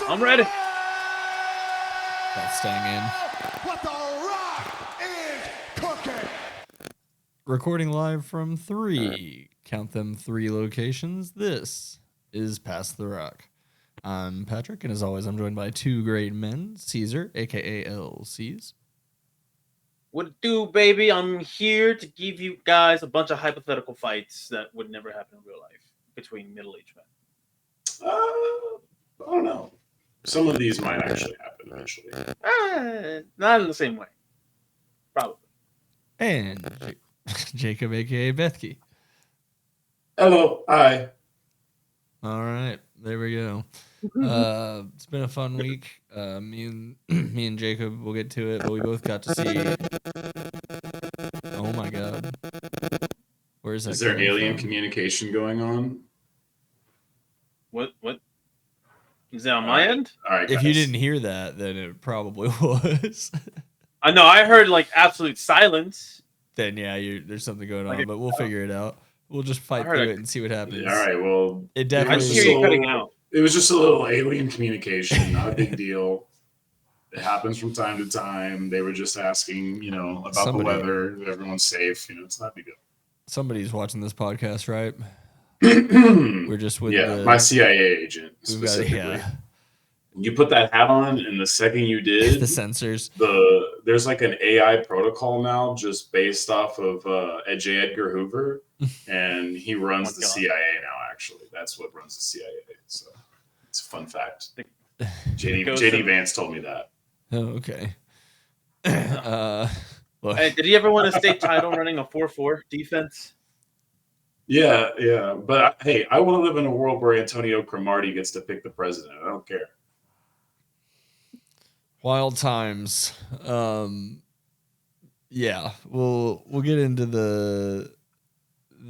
I'm ready. That's staying in. What the Rock is cooking. Recording live from 3, count them 3 locations. This is Past the Rock. I'm Patrick, and as always, I'm joined by 2 great men, Caesar, aka LCs. What it do, baby? I'm here to give you guys a bunch of hypothetical fights that would never happen in real life between middle-aged men. I don't know. Some of these might actually happen eventually. Not in the same way. Probably. And Jacob, aka Bethke. Hello. Hi. All right, there we go. It's been a fun week. Me and Jacob will get to it, but we both got to see. Oh my God, where is that? Is there coming alien from? communication going on? What? Is that on my end? All right. If guys. you didn't hear that, then it probably was. I know. I heard like absolute silence. Then yeah, there's something going Like on, but we'll figure it out. We'll just fight heard through a- it and see what happens. All right. Well, It I definitely. just hear you cutting out. It was just a little alien communication, not a big deal. It happens from time to time. They were just asking, about the weather. Everyone's safe. It's not a big deal. Somebody's watching this podcast, right? We're We're just with my CIA agent we've got, specifically. You put that hat on, and the second you did, the sensors. There's like an AI protocol now, just based off of J. Edgar Hoover, and he runs the CIA now. Actually, that's what runs the CIA. So it's a fun fact. JD Vance told me that. Oh, okay. Look, Hey, did he ever win a state title running a 4-4 defense? Yeah. But hey, I want to live in a world where Antonio Cromartie gets to pick the president. I don't care. wild times. Yeah, we'll get into the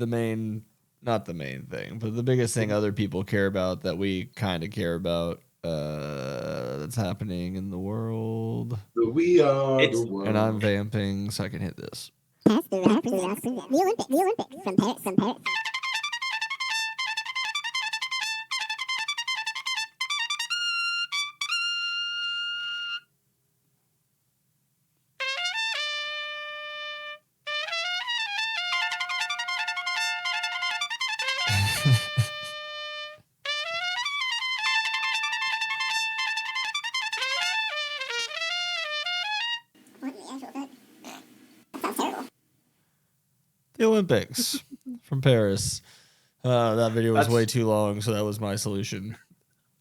main, not the main thing, but the biggest thing other people care about that we kind of care about that's happening in the world. We are the world. And I'm vamping, so I can hit this. Past the Olympics from Paris. What in the actual fuck? That sounds terrible. The Olympics from Paris. That video was way too long, so that was my solution.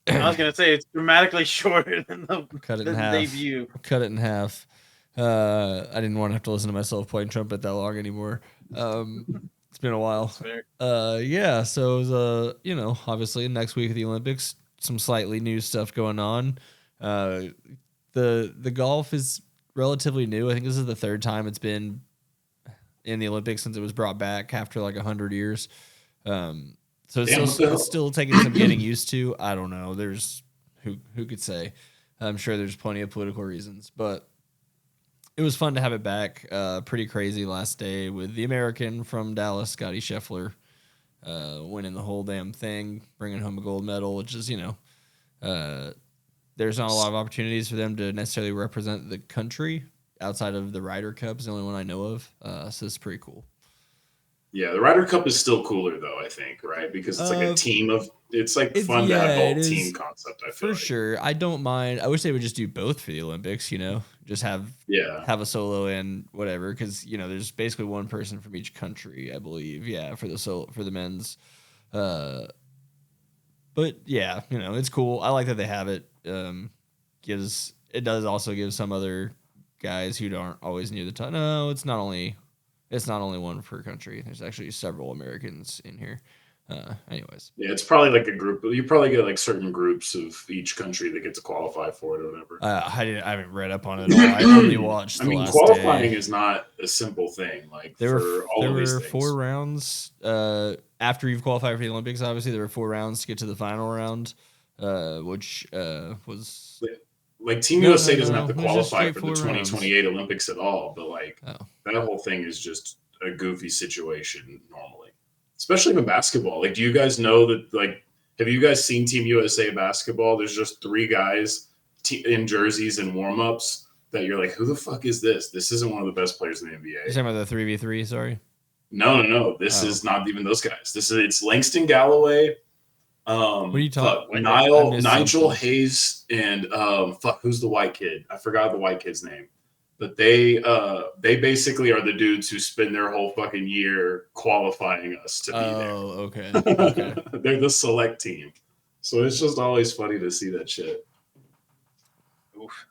I was gonna say it's dramatically shorter than the Cut it in half. debut. Cut it in half. I didn't want to have to listen to myself playing trumpet that long anymore. It's been a while. Yeah. So it was, obviously next week at the Olympics, some slightly new stuff going on. The golf is relatively new. I think this is the 3rd time it's been in the Olympics since it was brought back after like 100 years. So it's still taking some getting used to. I don't know. There's who could say? I'm sure there's plenty of political reasons, but it was fun to have it back. Pretty crazy last day with the American from Dallas, Scotty Scheffler, winning the whole damn thing, bringing home a gold medal, which is, there's not a lot of opportunities for them to necessarily represent the country outside of the Ryder Cup is the only one I know of. So it's pretty cool. Yeah, the Ryder Cup is still cooler though, I think, right? Because it's like a team of. It's like fun to have a whole team concept. I feel for sure. I don't mind. I wish they would just do both for the Olympics. Just have a solo and whatever. Because there's basically one person from each country, I believe. Yeah, for the men's. But yeah, it's cool. I like that they have it. It does also give some other guys who aren't always near the top. No, it's not only one per country. There's actually several Americans in here. Anyways. Yeah, it's probably like a group. You probably get like certain groups of each country that get to qualify for it or whatever. I haven't read up on it at all. I only watched the last qualifying day. is not a simple thing. Like there were 4 rounds. After you've qualified for the Olympics, obviously there were 4 rounds to get to the final round, which was like Team USA doesn't have to qualify for the 2028 Olympics at all. But that whole thing is just a goofy situation normally, especially in basketball. Like, do you guys know that like Have you guys seen Team USA basketball? There's just 3 guys in jerseys and warm-ups that you're like, who the fuck is this? This isn't one of the best players in the NBA. You're talking about the 3v3, sorry? No. This is not even those guys. It's Langston Galloway. What are you talking? Nigel Hayes and who's the white kid? I forgot the white kid's name. But they basically are the dudes who spend their whole fucking year qualifying us to be there. Oh, okay. They're the select team. So it's just always funny to see that shit.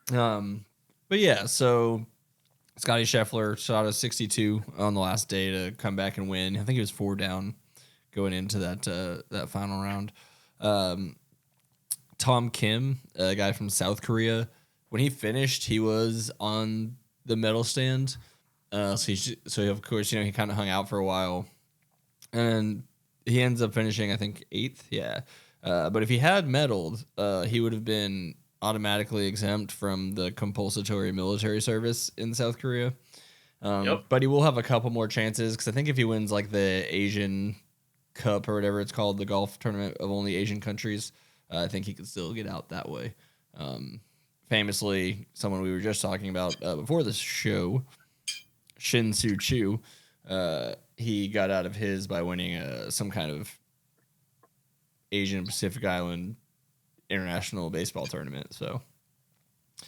But yeah, so Scotty Scheffler shot a 62 on the last day to come back and win. I think he was 4 down going into that final round. Tom Kim, a guy from South Korea, when he finished, he was on the medal stand. So of course, he kind of hung out for a while, and he ends up finishing, I think, 8th. Yeah. But if he had medaled, he would have been automatically exempt from the compulsory military service in South Korea. But he will have a couple more chances, because I think if he wins like the Asian Cup or whatever it's called, the golf tournament of only Asian countries, I think he could still get out that way. Famously, someone we were just talking about before this show, Shin Soo Choo, he got out of his by winning some kind of Asian Pacific Island international baseball tournament. So,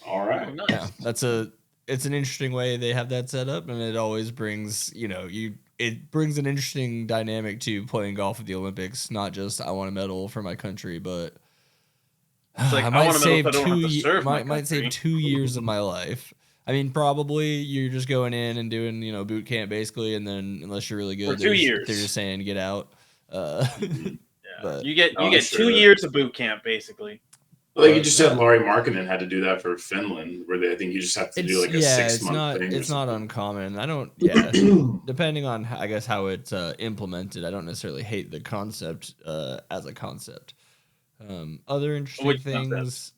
all right, yeah, it's an interesting way they have that set up, and it always brings it brings an interesting dynamic to playing golf at the Olympics. Not just I want a medal for my country, but I might save 2 years of my life. I mean, probably you're just going in and doing boot camp basically, and then unless you're really good, for 2 years, they're just saying get out. But you get 2 years of boot camp basically. Well, you just had Laurie Markkinen had to do that for Finland, where I think you just have to do like a 6-month thing. It's not uncommon. I don't. Depending on I guess how it's implemented, I don't necessarily hate the concept as a concept. Other interesting things.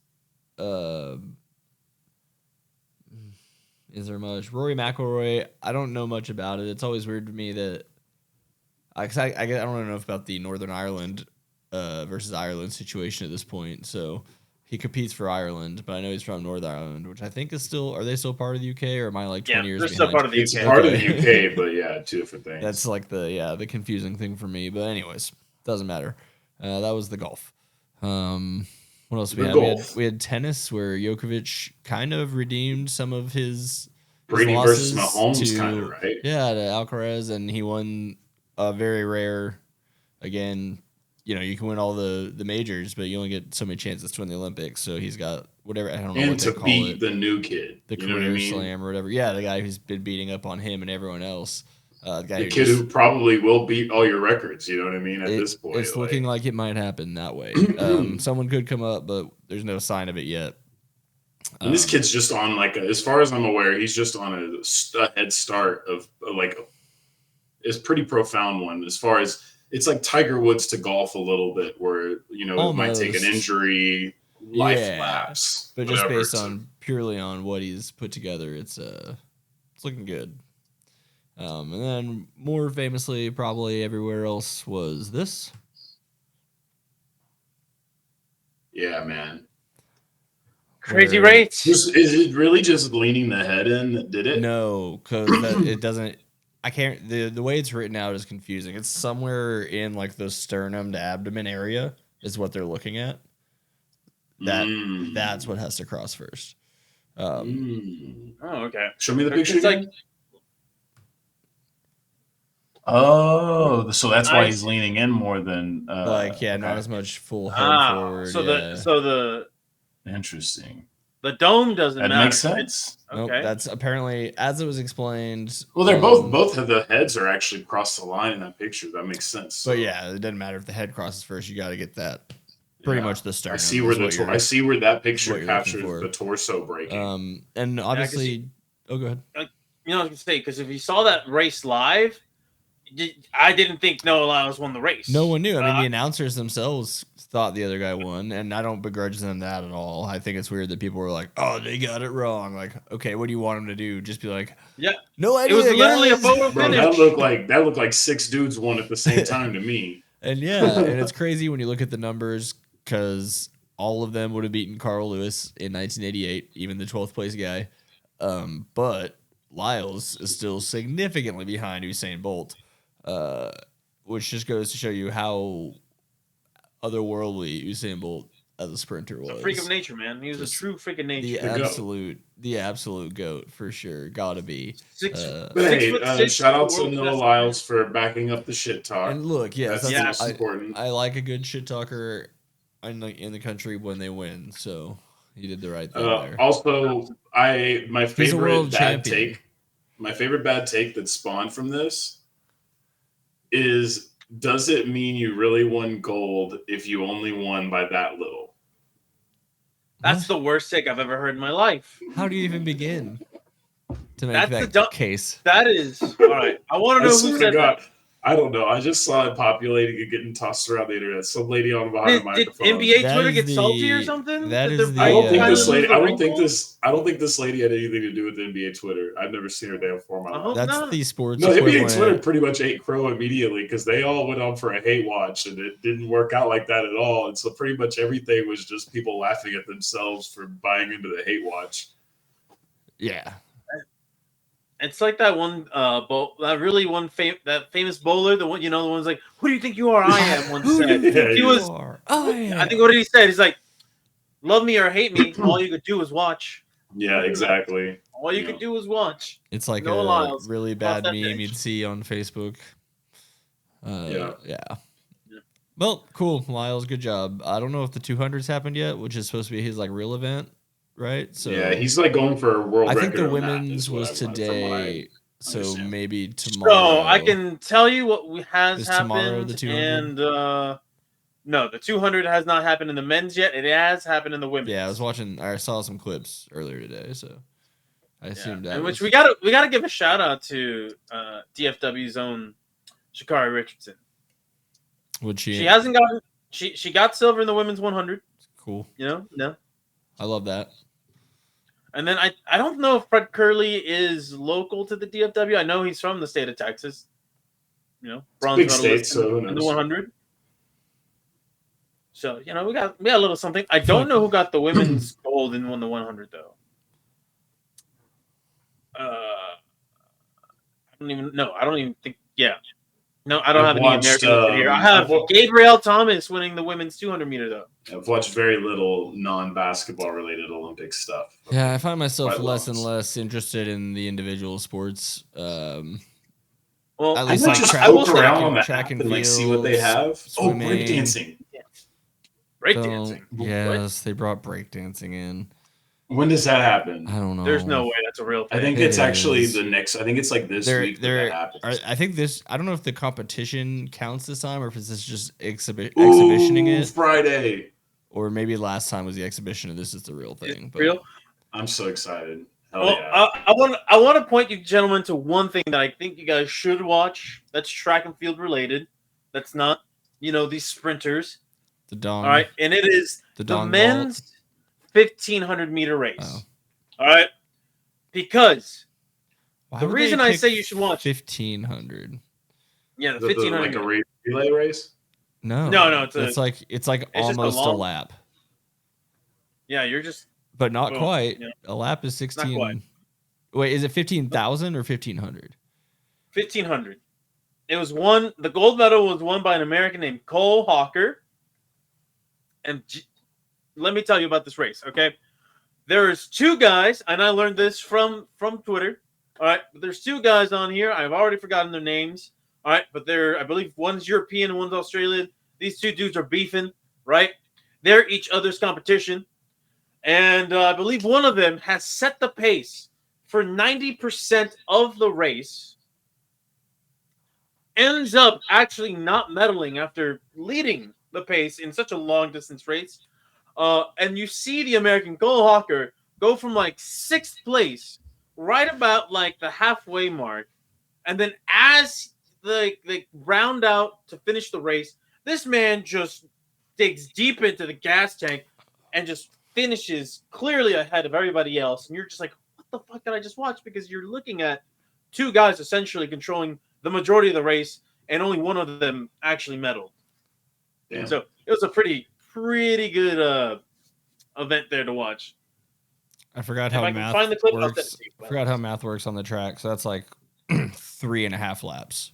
Is there much? Rory McIlroy, I don't know much about it. It's always weird to me that I don't know enough about the Northern Ireland versus Ireland situation at this point. So he competes for Ireland, but I know he's from Northern Ireland, which I think is still. Are they still part of the UK, or am I like 20 years behind? They're still part of the UK. It's part of the UK, but yeah, 2 different things. That's like the confusing thing for me. But anyways, doesn't matter. That was the golf. What else we had? We had tennis, where Djokovic kind of redeemed some of his Brady versus Mahomes kind of, right? Yeah, to Alcaraz, and he won a very rare. Again, you can win all the majors, but you only get so many chances to win the Olympics. So he's got whatever, I don't know what they call it. And to beat the new kid. The career slam or whatever. Yeah, the guy who's been beating up on him and everyone else. The kid who probably will beat all your records, you know what I mean, at this point. It's looking like it might happen that way. Someone could come up, but there's no sign of it yet. And this kid's just on, as far as I'm aware, he's just on a head start of it's pretty profound one, as far as it's like Tiger Woods to golf a little bit, where it might take an injury, life lapse, but just based on purely on what he's put together, it's looking good. And then more famously, probably everywhere else, was this. Yeah, man. Crazy rates. Is it really just leaning the head in that did it? No, because it doesn't. I can't. The way it's written out is confusing. It's somewhere in the sternum to abdomen area is what they're looking at. That's what has to cross first. Oh, okay. Show me the picture again. Oh, so that's why he's leaning in more than not as much full head forward. So interesting. The dome doesn't matter. That makes sense. Okay. Nope, that's apparently as it was explained. Well, they're both of the heads are actually across the line in that picture. That makes sense. So. But yeah, it doesn't matter if the head crosses first. You got to get that pretty much the sternum. I see where that picture captures the torso breaking. And obviously, go ahead. I was gonna say, because if you saw that race live, I didn't think Noah Lyles won the race. No one knew. I mean, the announcers themselves thought the other guy won, and I don't begrudge them that at all. I think it's weird that people were like, "Oh, they got it wrong." Like, okay, what do you want them to do? Just be like, "Yeah, no idea." It was literally a photo finish. That looked like 6 dudes won at the same time to me. And yeah, and it's crazy when you look at the numbers because all of them would have beaten Carl Lewis in 1988, even the 12th place guy. But Lyles is still significantly behind Usain Bolt, which just goes to show you how otherworldly Usain Bolt as a sprinter was. A freak of nature, man. He was a true freak of nature. The absolute goat for sure. Gotta be. Shout out to Noah Lyles for backing up the shit talk. And look, yes, that's important. I like a good shit talker in the country when they win. So he did the right thing there. Also, my favorite bad take that spawned from this is, does it mean you really won gold if you only won by that little? That's the worst take I've ever heard in my life. How do you even begin to make that case? That is all right. I want to know who said that. I don't know. I just saw it populating and getting tossed around the internet. Some lady on behind the microphone. Did NBA Twitter get salty or something? I don't think this lady. I don't think this lady had anything to do with NBA Twitter. I've never seen her day before my life. That's the sports. No, NBA Twitter pretty much ate crow immediately because they all went on for a hate watch, and it didn't work out like that at all. And so pretty much everything was just people laughing at themselves for buying into the hate watch. Yeah. It's like that one, that famous bowler, the one, the one's like, "Who do you think you are?" I am. Once said he was. I think what did he say? He's like, "Love me or hate me, all you could do is watch." Yeah, exactly. All you could do was watch. It's like a really bad meme you'd see on Facebook. Yeah. Well, cool, Lyles, good job. I don't know if the 200s happened yet, which is supposed to be his real event. Right, so yeah, he's going for a world record. I think the women's was today, so maybe tomorrow. So I can tell you what has happened. Tomorrow the 200? And no, the 200 has not happened in the men's yet. It has happened in the women's. Yeah, I saw some clips earlier today, so I assumed that. Which we gotta give a shout out to DFW's own Sha'Carri Richardson. Would she? She hasn't gotten. She got silver in the women's 100. Cool. No. I love that. And then I don't know if Fred Curley is local to the DFW. I know he's from the state of Texas. Bronze big state, so in the 100. So we got a little something. I don't know who got the women's gold and won the 100 though. I don't even think. Yeah. No, I don't have any American here. I have Gabrielle Thomas winning the women's 200 meter though. I've watched very little non-basketball related Olympic stuff. Yeah, I find myself less and less interested in the individual sports. Well, at least I look around on the track and field, see what they have. Swimming. Breakdancing. Yeah. Breakdancing. Yes, they brought breakdancing in. When does that happen? I don't know. There's no way that's a real thing. I think it's actually the next. I think it's like this week that happens. I think this. I don't know if the competition counts this time or if it's just exhibitioning it. Friday. Or maybe last time was the exhibition and this is the real thing. But real? I'm so excited. Yeah. I want to point you gentlemen to one thing that I think you guys should watch. That's track and field related. That's not these sprinters. The Dong. All right, and it is the men's 1,500 meter race. Oh. All right, because the reason I say you should watch 1,500. Yeah, the 1,500 like a relay race. No, it's like almost a lap. Yeah, you're just. But not quite. Yeah. A lap is 16. Wait, is it 15,000 or 1,500? 1,500. It was won. The gold medal was won by an American named Cole Hawker. And let me tell you about this race, okay? There's two guys, and I learned this from Twitter. All right, but there's two guys on here. I've already forgotten their names. All right, but I believe one's European and one's Australian. These two dudes are beefing, right? They're each other's competition. And I believe one of them has set the pace for 90% of the race. Ends up actually not medaling after leading the pace in such a long distance race. And you see the American Cole Hawker go from like 6th place right about like the halfway mark. And then as they round out to finish the race, this man just digs deep into the gas tank and just finishes clearly ahead of everybody else. And you're just like, what the fuck did I just watch? Because you're looking at two guys essentially controlling the majority of the race and only one of them actually medaled. Damn. So it was a pretty good event there to watch. I forgot If how I can math find the clip, I'll send works. it to you. I forgot how math works on the track. So that's like 3.5 laps.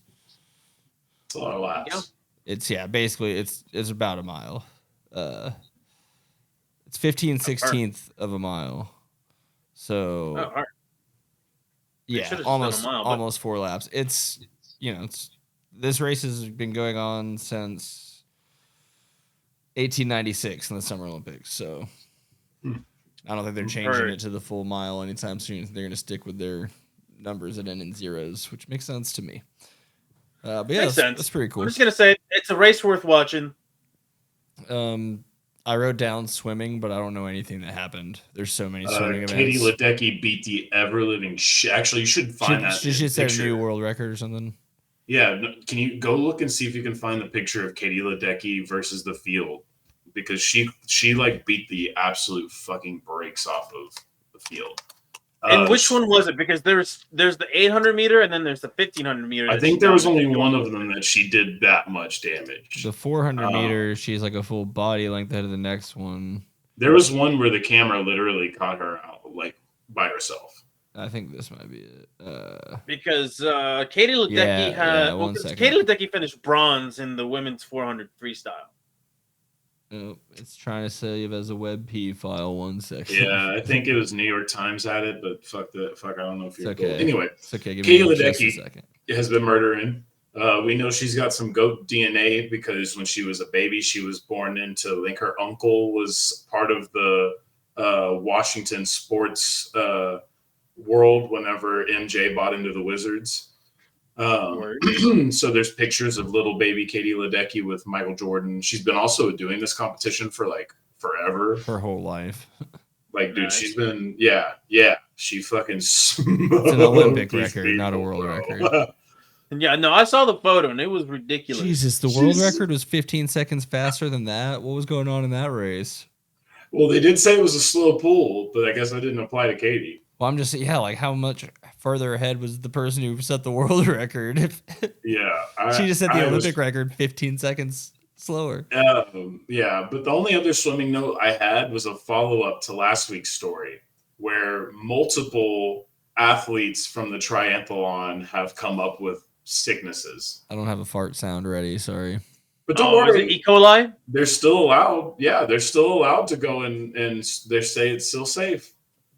It's a lot of laps. Yeah. It's basically it's about a mile. It's 15/16 of a mile. So Oh, all right. yeah, should've just done a mile, but- almost 4 laps. It's this race has been going on since 1896 in the Summer Olympics. So I don't think they're changing it to the full mile anytime soon. They're going to stick with their numbers that end in zeros, which makes sense to me. But yeah, Makes sense. that's pretty cool. I'm just gonna say it's a race worth watching. I wrote down swimming, but I don't know anything that happened. There's so many swimming Katie events. Ledecky beat the ever living shit. Actually, you should find that. She should set a picture. new world record or something. Yeah, can you go look and see if you can find the picture of Katie Ledecky versus the field? Because she like beat the absolute fucking brakes off of the field. And which one was it? Because there's the 800 meter and then there's the 1500 meter. I think there was only one of them that she did that much damage. The 400 meters, she's like a full body length ahead of the next one. There was one where the camera literally caught her out like by herself. I think this might be it. Because Katie Ledecky Katie Ledecky finished bronze in the women's 400 freestyle. Oh, it's trying to save as a WebP file. 1 second. Yeah, I think it was New York Times had it, but fuck, I don't know if you're okay. cool. Anyway, it's okay. Give Katie me just a Ledecky second. has been murdering. We know she's got some goat DNA because when she was a baby, she was born into, like, her uncle was part of the Washington sports world whenever MJ bought into the Wizards. So there's pictures of little baby Katie Ledecky with Michael Jordan. She's been also doing this competition for like forever, her whole life. Like, dude, she's been she fucking it's an Olympic record, not a world record. Yeah, no, I saw the photo and it was ridiculous. Jesus, the world record was 15 seconds faster than that. What was going on in that race? Well, they did say it was a slow pool, but I guess that didn't apply to Katie. Well, I'm just like how much further ahead was the person who set the world record? She just set the Olympic record 15 seconds slower. Yeah, but the only other swimming note I had was a follow-up to last week's story where multiple athletes from the triathlon have come up with sicknesses. I don't have a fart sound ready, sorry. But don't worry. Is it E. coli? They're still allowed. Yeah, they're still allowed to go and they say it's still safe.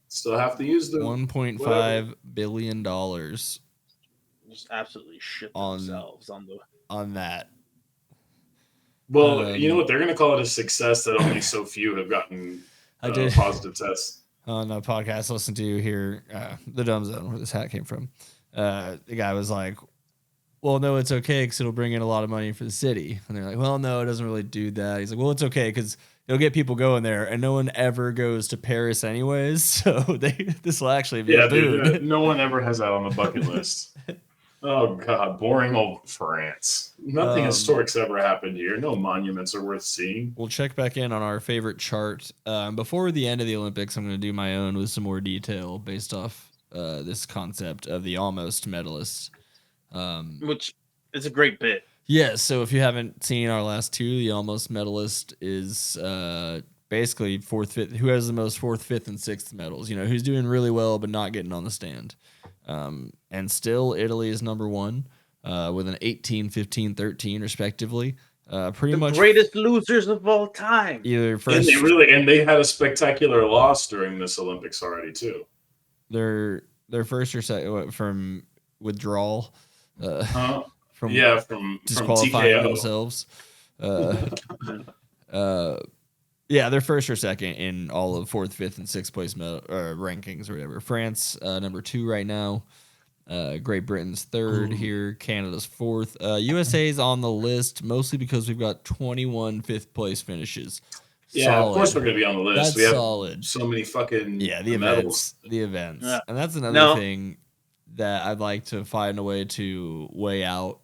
Still have to use the $1.5 billion. Just absolutely shit themselves on that. Well, you know what? They're going to call it a success that only so few have gotten positive tests. On a podcast I listened to here, the Dumb Zone, where this hat came from, the guy was like, well, no, it's okay because it'll bring in a lot of money for the city. And they're like, well, no, it doesn't really do that. He's like, well, it's okay because it'll get people going there, and no one ever goes to Paris anyways. So this will actually be a boon. Dude, no one ever has that on the bucket list. Oh God, boring old France. Nothing historic's ever happened here. No monuments are worth seeing. We'll check back in on our favorite chart before the end of the Olympics. I'm going to do my own with some more detail based off this concept of the almost medalists, which is a great bit. Yeah, so if you haven't seen our last two, the almost medalist is basically fourth, fifth, who has the most fourth, fifth, and sixth medals. You know, who's doing really well but not getting on the stand. And still, Italy is number one with an 18, 15, 13, respectively. Pretty much greatest losers of all time. Either first, and they had a spectacular loss during this Olympics already too. Their first or second from withdrawal. From disqualifying themselves. They're first or second in all of fourth, fifth, and sixth place rankings or whatever. France, number 2 right now. Great Britain's third here. Canada's fourth. USA's on the list mostly because we've got 21 fifth place finishes. Yeah, solid. Of course we're going to be on the list. That's we have solid. So many fucking the medals. events. Yeah. And that's another thing that I'd like to find a way to weigh out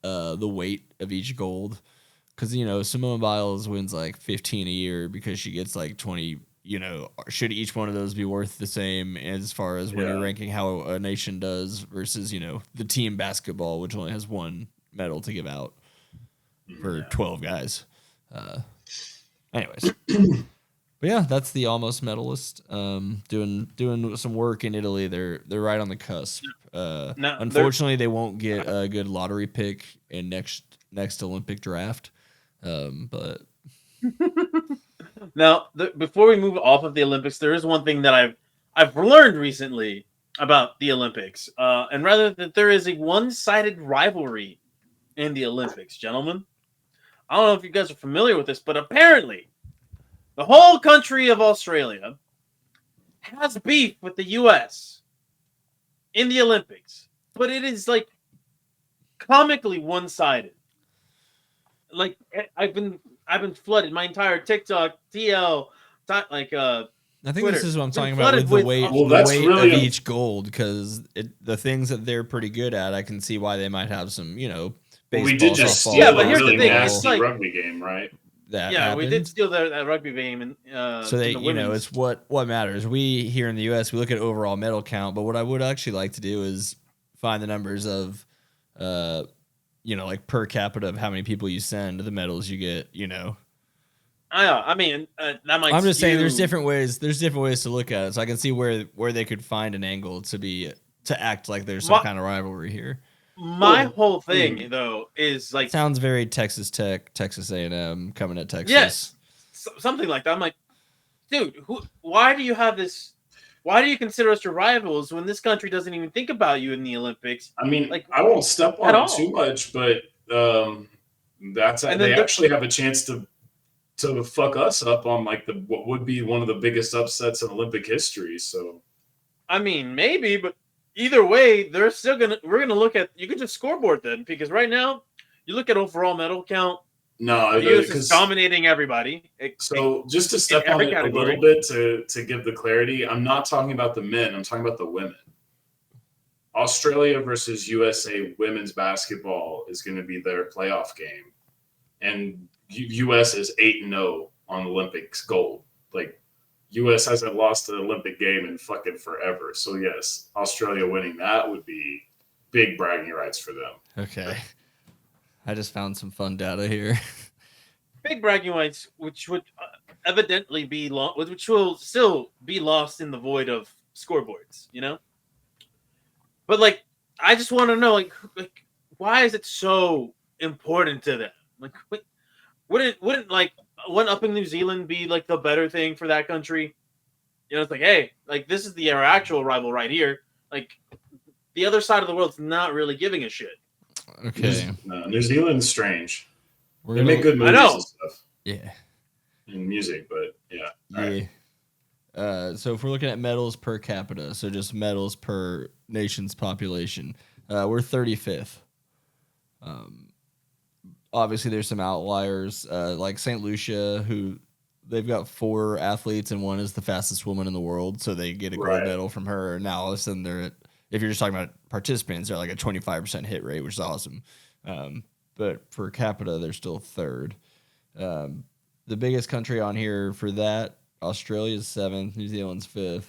the weight of each gold. Because, you know, Simone Biles wins like 15 a year because she gets like 20, you know, should each one of those be worth the same as far as when you're ranking how a nation does versus, you know, the team basketball, which only has one medal to give out for 12 guys. Anyways, but yeah, that's the almost medalist. Doing some work in Italy. They're right on the cusp. Unfortunately, they won't get a good lottery pick in next Olympic draft. But now, before we move off of the Olympics, there is one thing that I've learned recently about the Olympics, and rather that there is a one-sided rivalry in the Olympics, gentlemen. I don't know if you guys are familiar with this, but apparently, the whole country of Australia has beef with the U.S. in the Olympics, but it is like comically one-sided. Like I've been flooded. My entire TikTok, TL, like I think Twitter, this is what I'm talking flooded about with the weight, with- the weight of each gold, because the things that they're pretty good at, I can see why they might have some, baseball, we did just softball, steal but a here's the really thing, nasty it's like- rugby game, right? that yeah, we did happened. steal that rugby game, and So they, in the women's. it's what matters. We here in the U.S. we look at overall medal count, but what I would actually like to do is find the numbers of, like per capita of how many people you send, the medals you get. I mean, that might. I'm just saying, there's skew- different ways. There's different ways to look at it, so I can see where they could find an angle to act like there's some kind of rivalry here. My whole thing though is like Sounds very Texas Tech, Texas A&M coming at Texas. yes, something like that. I'm like, dude, why do you have this? Why do you consider us your rivals when this country doesn't even think about you in the Olympics? I mean, Like, I won't step on at it all. too much, but And they then actually have a chance to fuck us up on like what would be one of the biggest upsets in Olympic history. So, I mean, maybe, but either way, we're gonna look at. You could just scoreboard then, because right now you look at overall medal count. no, The U.S. is dominating everybody. So just to step on every it category. a little bit to give the clarity, I'm not talking about the men. I'm talking about the women. Australia versus USA women's basketball is going to be their playoff game, and U.S. is 8-0 on Olympics gold. Like U.S. hasn't lost an Olympic game in fucking forever. So yes, Australia winning that would be big bragging rights for them. Okay. I just found some fun data here. Big bragging rights, which would evidently be which will still be lost in the void of scoreboards, But like, I just want to know, like, why is it so important to them? Like, wouldn't like one up in New Zealand be like the better thing for that country? It's like, hey, like this is our actual rival right here. Like, the other side of the world's not really giving a shit. Okay. New Zealand's strange. They make good movies and stuff. Yeah. And music, but yeah. Yeah. Right. So if we're looking at medals per capita, so just medals per nation's population, we're 35th. Obviously, there's some outliers, like St. Lucia, who they've got 4 athletes, and one is the fastest woman in the world, so they get a gold medal from her. Now, all of a sudden, if you're just talking about participants, they're like a 25% hit rate, which is awesome. But per capita, they're still 3rd. The biggest country on here for that, Australia's 7th, New Zealand's 5th.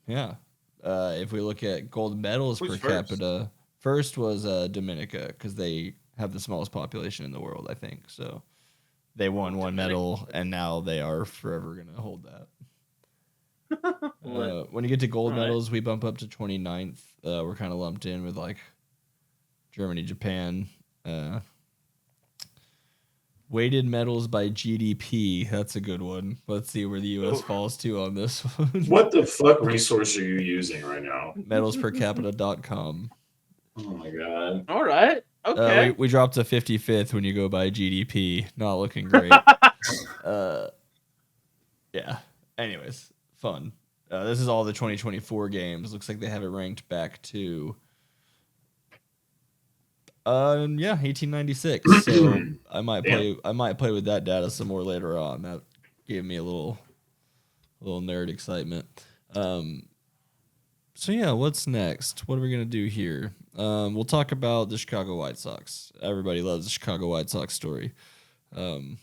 If we look at gold medals per capita, first was Dominica, because they have the smallest population in the world, I think. So they won one medal, and now they are forever going to hold that. When you get to gold medals, we bump up to 29th. We're kind of lumped in with like Germany, Japan. Weighted medals by GDP. That's a good one. Let's see where the U.S. falls to on this one. What the fuck resource are you using right now? Medalspercapita.com. Oh my god. All right. Okay. We dropped to 55th when you go by GDP. Not looking great. Yeah. Anyways, fun. This is all the 2024 games. Looks like they have it ranked back to 1896. So I might play with that data some more later on. That gave me a little nerd excitement. So yeah, what's next? What are we gonna do here? We'll talk about the Chicago White Sox. Everybody loves the Chicago White Sox story. The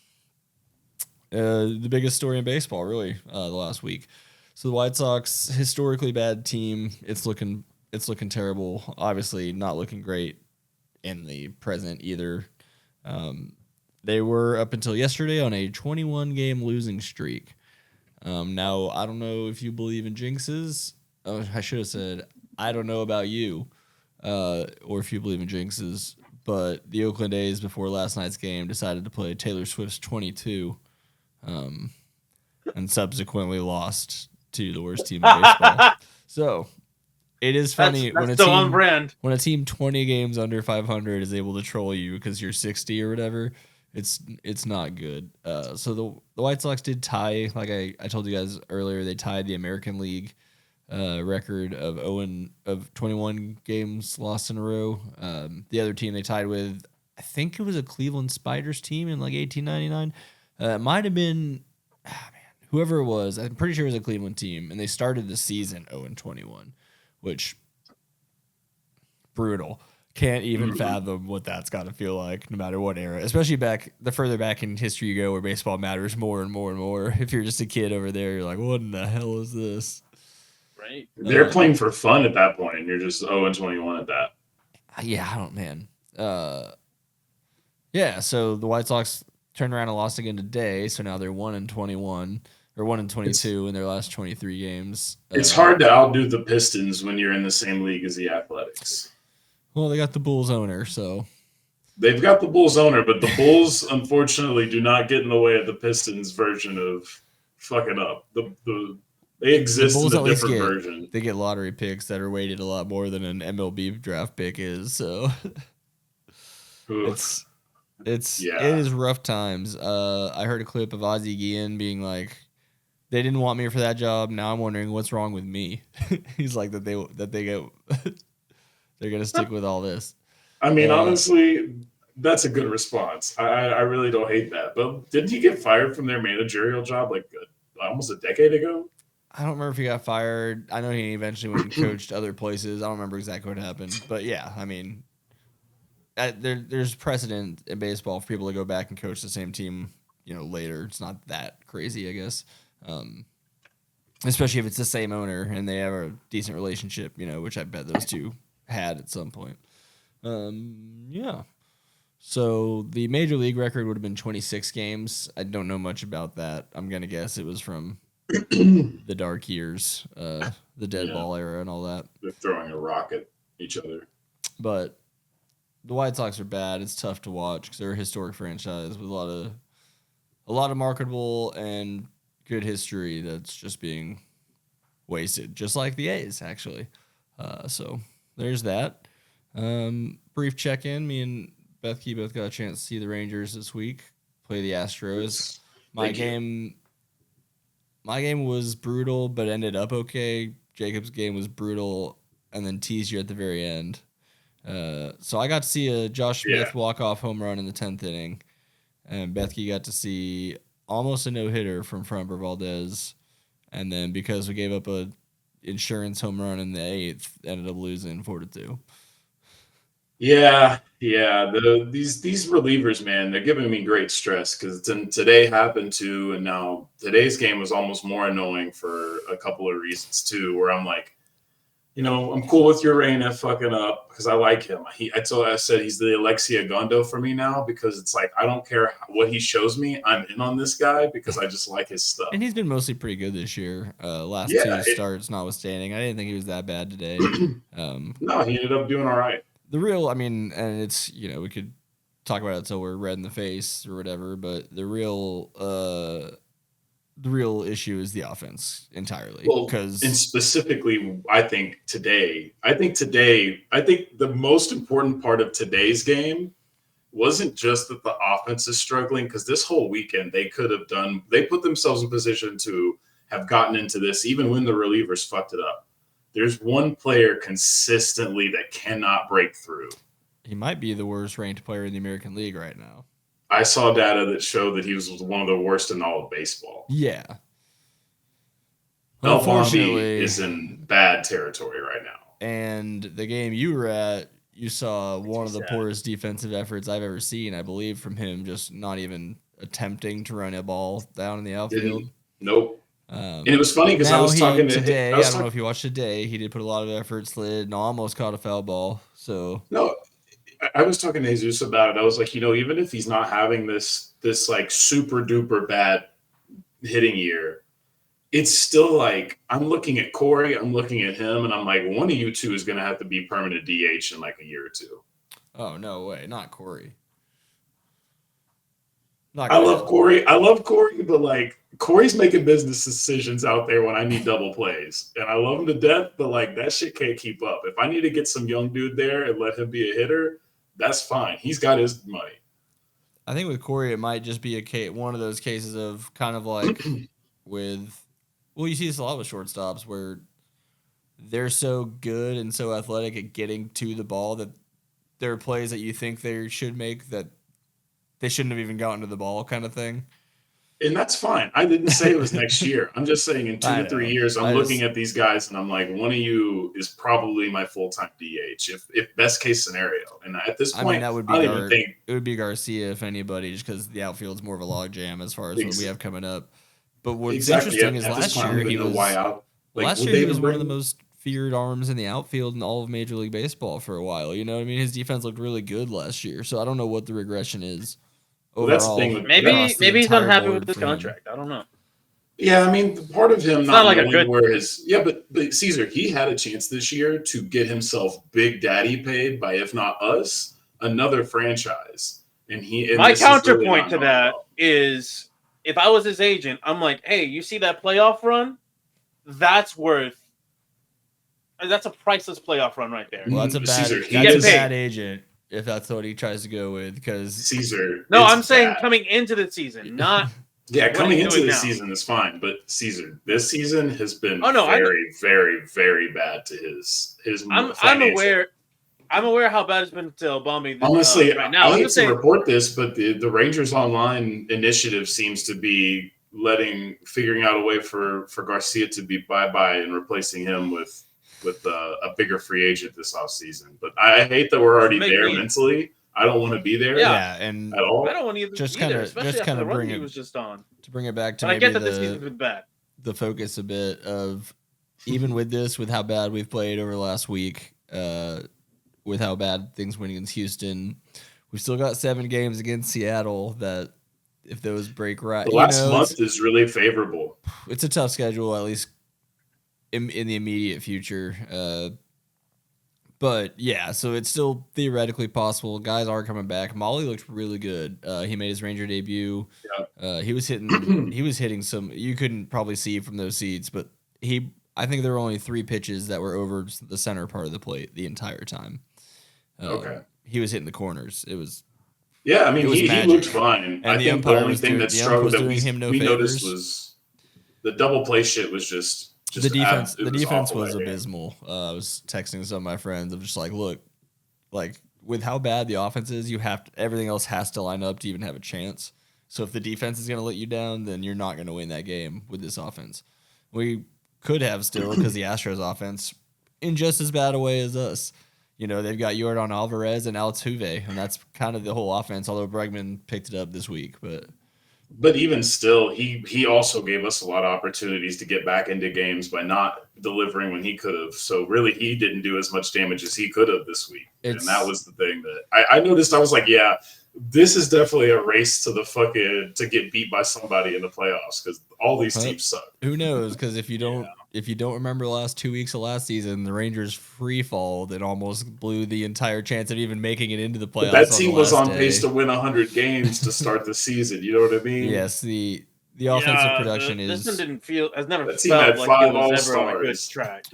biggest story in baseball, really, the last week. So the White Sox, historically bad team. It's looking Terrible. Obviously, not looking great in the present either. They were up until yesterday on a 21-game losing streak. Now, I don't know if you believe in jinxes. Oh, I should have said, I don't know about you, or if you believe in jinxes. But the Oakland A's, before last night's game, decided to play Taylor Swift's 22, and subsequently lost to the worst team in baseball. So it is funny that's still on brand. When a team 20 games under 500 is able to troll you because you're 60 or whatever. It's not good. So the White Sox did tie, like I told you guys earlier, they tied the American League record of 21 games lost in a row. The other team they tied with, I think it was a Cleveland Spiders team in like 1899. It might have been, whoever it was. I'm pretty sure it was a Cleveland team, and they started the season 0-21, which brutal. Can't even fathom what that's got to feel like, no matter what era. Especially the further back in history you go, where baseball matters more and more and more. If you're just a kid over there, you're like, what in the hell is this? Right. They're playing for fun at that point, and you're just 0-21 at that. Yeah, I don't, man. Yeah, so the White Sox turned around and lost again today, so now they're 1-21 or 1-22 in their last 23 games. It's hard to outdo the Pistons when you're in the same league as the Athletics. Well, they got the Bulls owner, so. They've got the Bulls owner, but the Bulls, unfortunately, do not get in the way of the Pistons' version of fucking up. They exist in a different version. They get lottery picks that are weighted a lot more than an MLB draft pick is, so. It is rough times. I heard a clip of Ozzie Guillen being like, they didn't want me for that job. Now I'm wondering what's wrong with me. He's like that they get they're gonna stick with all this. I mean, honestly, that's a good response. I really don't hate that. But didn't he get fired from their managerial job like almost a decade ago? I don't remember if he got fired. I know he eventually went and coached other places. I don't remember exactly what happened. But yeah, I mean, there's precedent in baseball for people to go back and coach the same team, later. It's not that crazy, I guess. Especially if it's the same owner and they have a decent relationship, which I bet those two had at some point. Yeah. So the major league record would have been 26 games. I don't know much about that. I'm going to guess it was from the dark years, the dead ball era and all that. They're throwing a rock at each other. But the White Sox are bad. It's tough to watch because they're a historic franchise with a lot of marketable and good history that's just being wasted, just like the A's, actually. So there's that. Brief check-in. Me and Bethke both got a chance to see the Rangers this week play the Astros. My game was brutal, but ended up okay. Jacob's game was brutal and then teased you at the very end. So I got to see a Josh Smith walk-off home run in the 10th inning, and Bethke got to see almost a no-hitter from Framber Valdez, and then because we gave up a insurance home run in the 8th, ended up losing 4-2. Yeah. These relievers, man, they're giving me great stress because today happened too, and now today's game was almost more annoying for a couple of reasons too, where I'm like, I'm cool with Urena fucking up because I like him. I said he's the Alexia Gondo for me now because it's like I don't care what he shows me, I'm in on this guy because I just like his stuff. And he's been mostly pretty good this year. Last two starts notwithstanding, I didn't think he was that bad today. No, he ended up doing all right. And it's we could talk about it till we're red in the face or whatever, but the real issue is the offense entirely. And specifically, I think the most important part of today's game wasn't just that the offense is struggling, because this whole weekend they put themselves in position to have gotten into this even when the relievers fucked it up. There's one player consistently that cannot break through. He might be the worst ranked player in the American League right now. I saw data that showed that he was one of the worst in all of baseball. Yeah. Unfortunately, is in bad territory right now. And the game you were at, you saw one of the poorest defensive efforts I've ever seen, I believe, from him, just not even attempting to run a ball down in the outfield. Nope. And it was funny because I was talking today. I don't know if you watched today. He did put a lot of effort, slid, and almost caught a foul ball. So no, I was talking to Jesus about it. I was like, even if he's not having this like super duper bad hitting year, it's still like I'm looking at Corey, I'm looking at him, and I'm like, one of you two is going to have to be permanent DH in like a year or two. Oh, no way. Not Corey. I love Corey, but like Corey's making business decisions out there when I need double plays, and I love him to death, but like that shit can't keep up. If I need to get some young dude there and let him be a hitter, that's fine. He's got his money. I think with Corey, it might just be one of those cases of kind of like you see this a lot with shortstops where they're so good and so athletic at getting to the ball that there are plays that you think they should make that they shouldn't have even gotten to the ball, kind of thing. And that's fine. I didn't say it was next year. I'm just saying in 2 to 3 years, I'm looking at these guys and I'm like, one of you is probably my full-time DH, if best case scenario. And at this point, that would be it would be Garcia, if anybody, just because the outfield's more of a log jam as far as what we have coming up. But what's interesting is last year he was one of the most feared arms in the outfield in all of Major League Baseball for a while. You know what I mean? His defense looked really good last year, so I don't know what the regression is. Well, that's the thing. Maybe he's unhappy with this contract. I don't know. Yeah, I mean, part of him not knowing where his but Caesar, he had a chance this year to get himself Big Daddy paid by, if not us, another franchise. And my counterpoint to that is, if I was his agent, I'm like, hey, you see that playoff run? That's a priceless playoff run right there. Well, that's a bad agent. If that's what he tries to go with, because Caesar. No, I'm saying coming into the season, not coming into the season is fine, but Caesar, this season has been very, very, very bad to his. I'm aware how bad it's been to Obama. Honestly, right now. I hate to report this, but the Rangers Online initiative seems to be figuring out a way for Garcia to be bye-bye and replacing him with a bigger free agent this offseason. But I hate that we're already there mentally. I don't want to be there. Yeah, and at all. I don't want to either, especially after the run he was just on. To bring it back to I get that this season's been bad. The focus a bit of, even with how bad we've played over the last week, with how bad things went against Houston, we've still got 7 games against Seattle that, if those break right, the last month is really favorable. It's a tough schedule, at least in the immediate future. But yeah, so it's still theoretically possible. Guys are coming back. Molly looked really good. He made his Ranger debut. Yeah. He was hitting some, you couldn't probably see from those seats, but I think there were only 3 pitches that were over the center part of the plate the entire time. He was hitting the corners. It was. Yeah, I mean, he looked fine. And I think the only thing that struggled that we noticed was the double play shit was just the defense. The defense was abysmal. I was texting some of my friends of just like, look, like with how bad the offense is, everything else has to line up to even have a chance. So if the defense is going to let you down, then you're not going to win that game with this offense. We could have still, because the Astros offense in just as bad a way as us. You know, they've got Yordan Alvarez and Alex Huve, and that's kind of the whole offense, although Bregman picked it up this week. But even still, he also gave us a lot of opportunities to get back into games by not delivering when he could have. So really, he didn't do as much damage as he could have this week. And that was the thing that I noticed. I was like, yeah, this is definitely a race to get beat by somebody in the playoffs, because all these teams suck. Who knows? Because if you don't remember the last 2 weeks of last season, the Rangers free-falled and almost blew the entire chance of even making it into the playoffs. But that team was on pace to win 100 games to start the season. You know what I mean? Yes, the offensive production is. This one has never that team had felt 5 like it was ever on a good all-stars. track.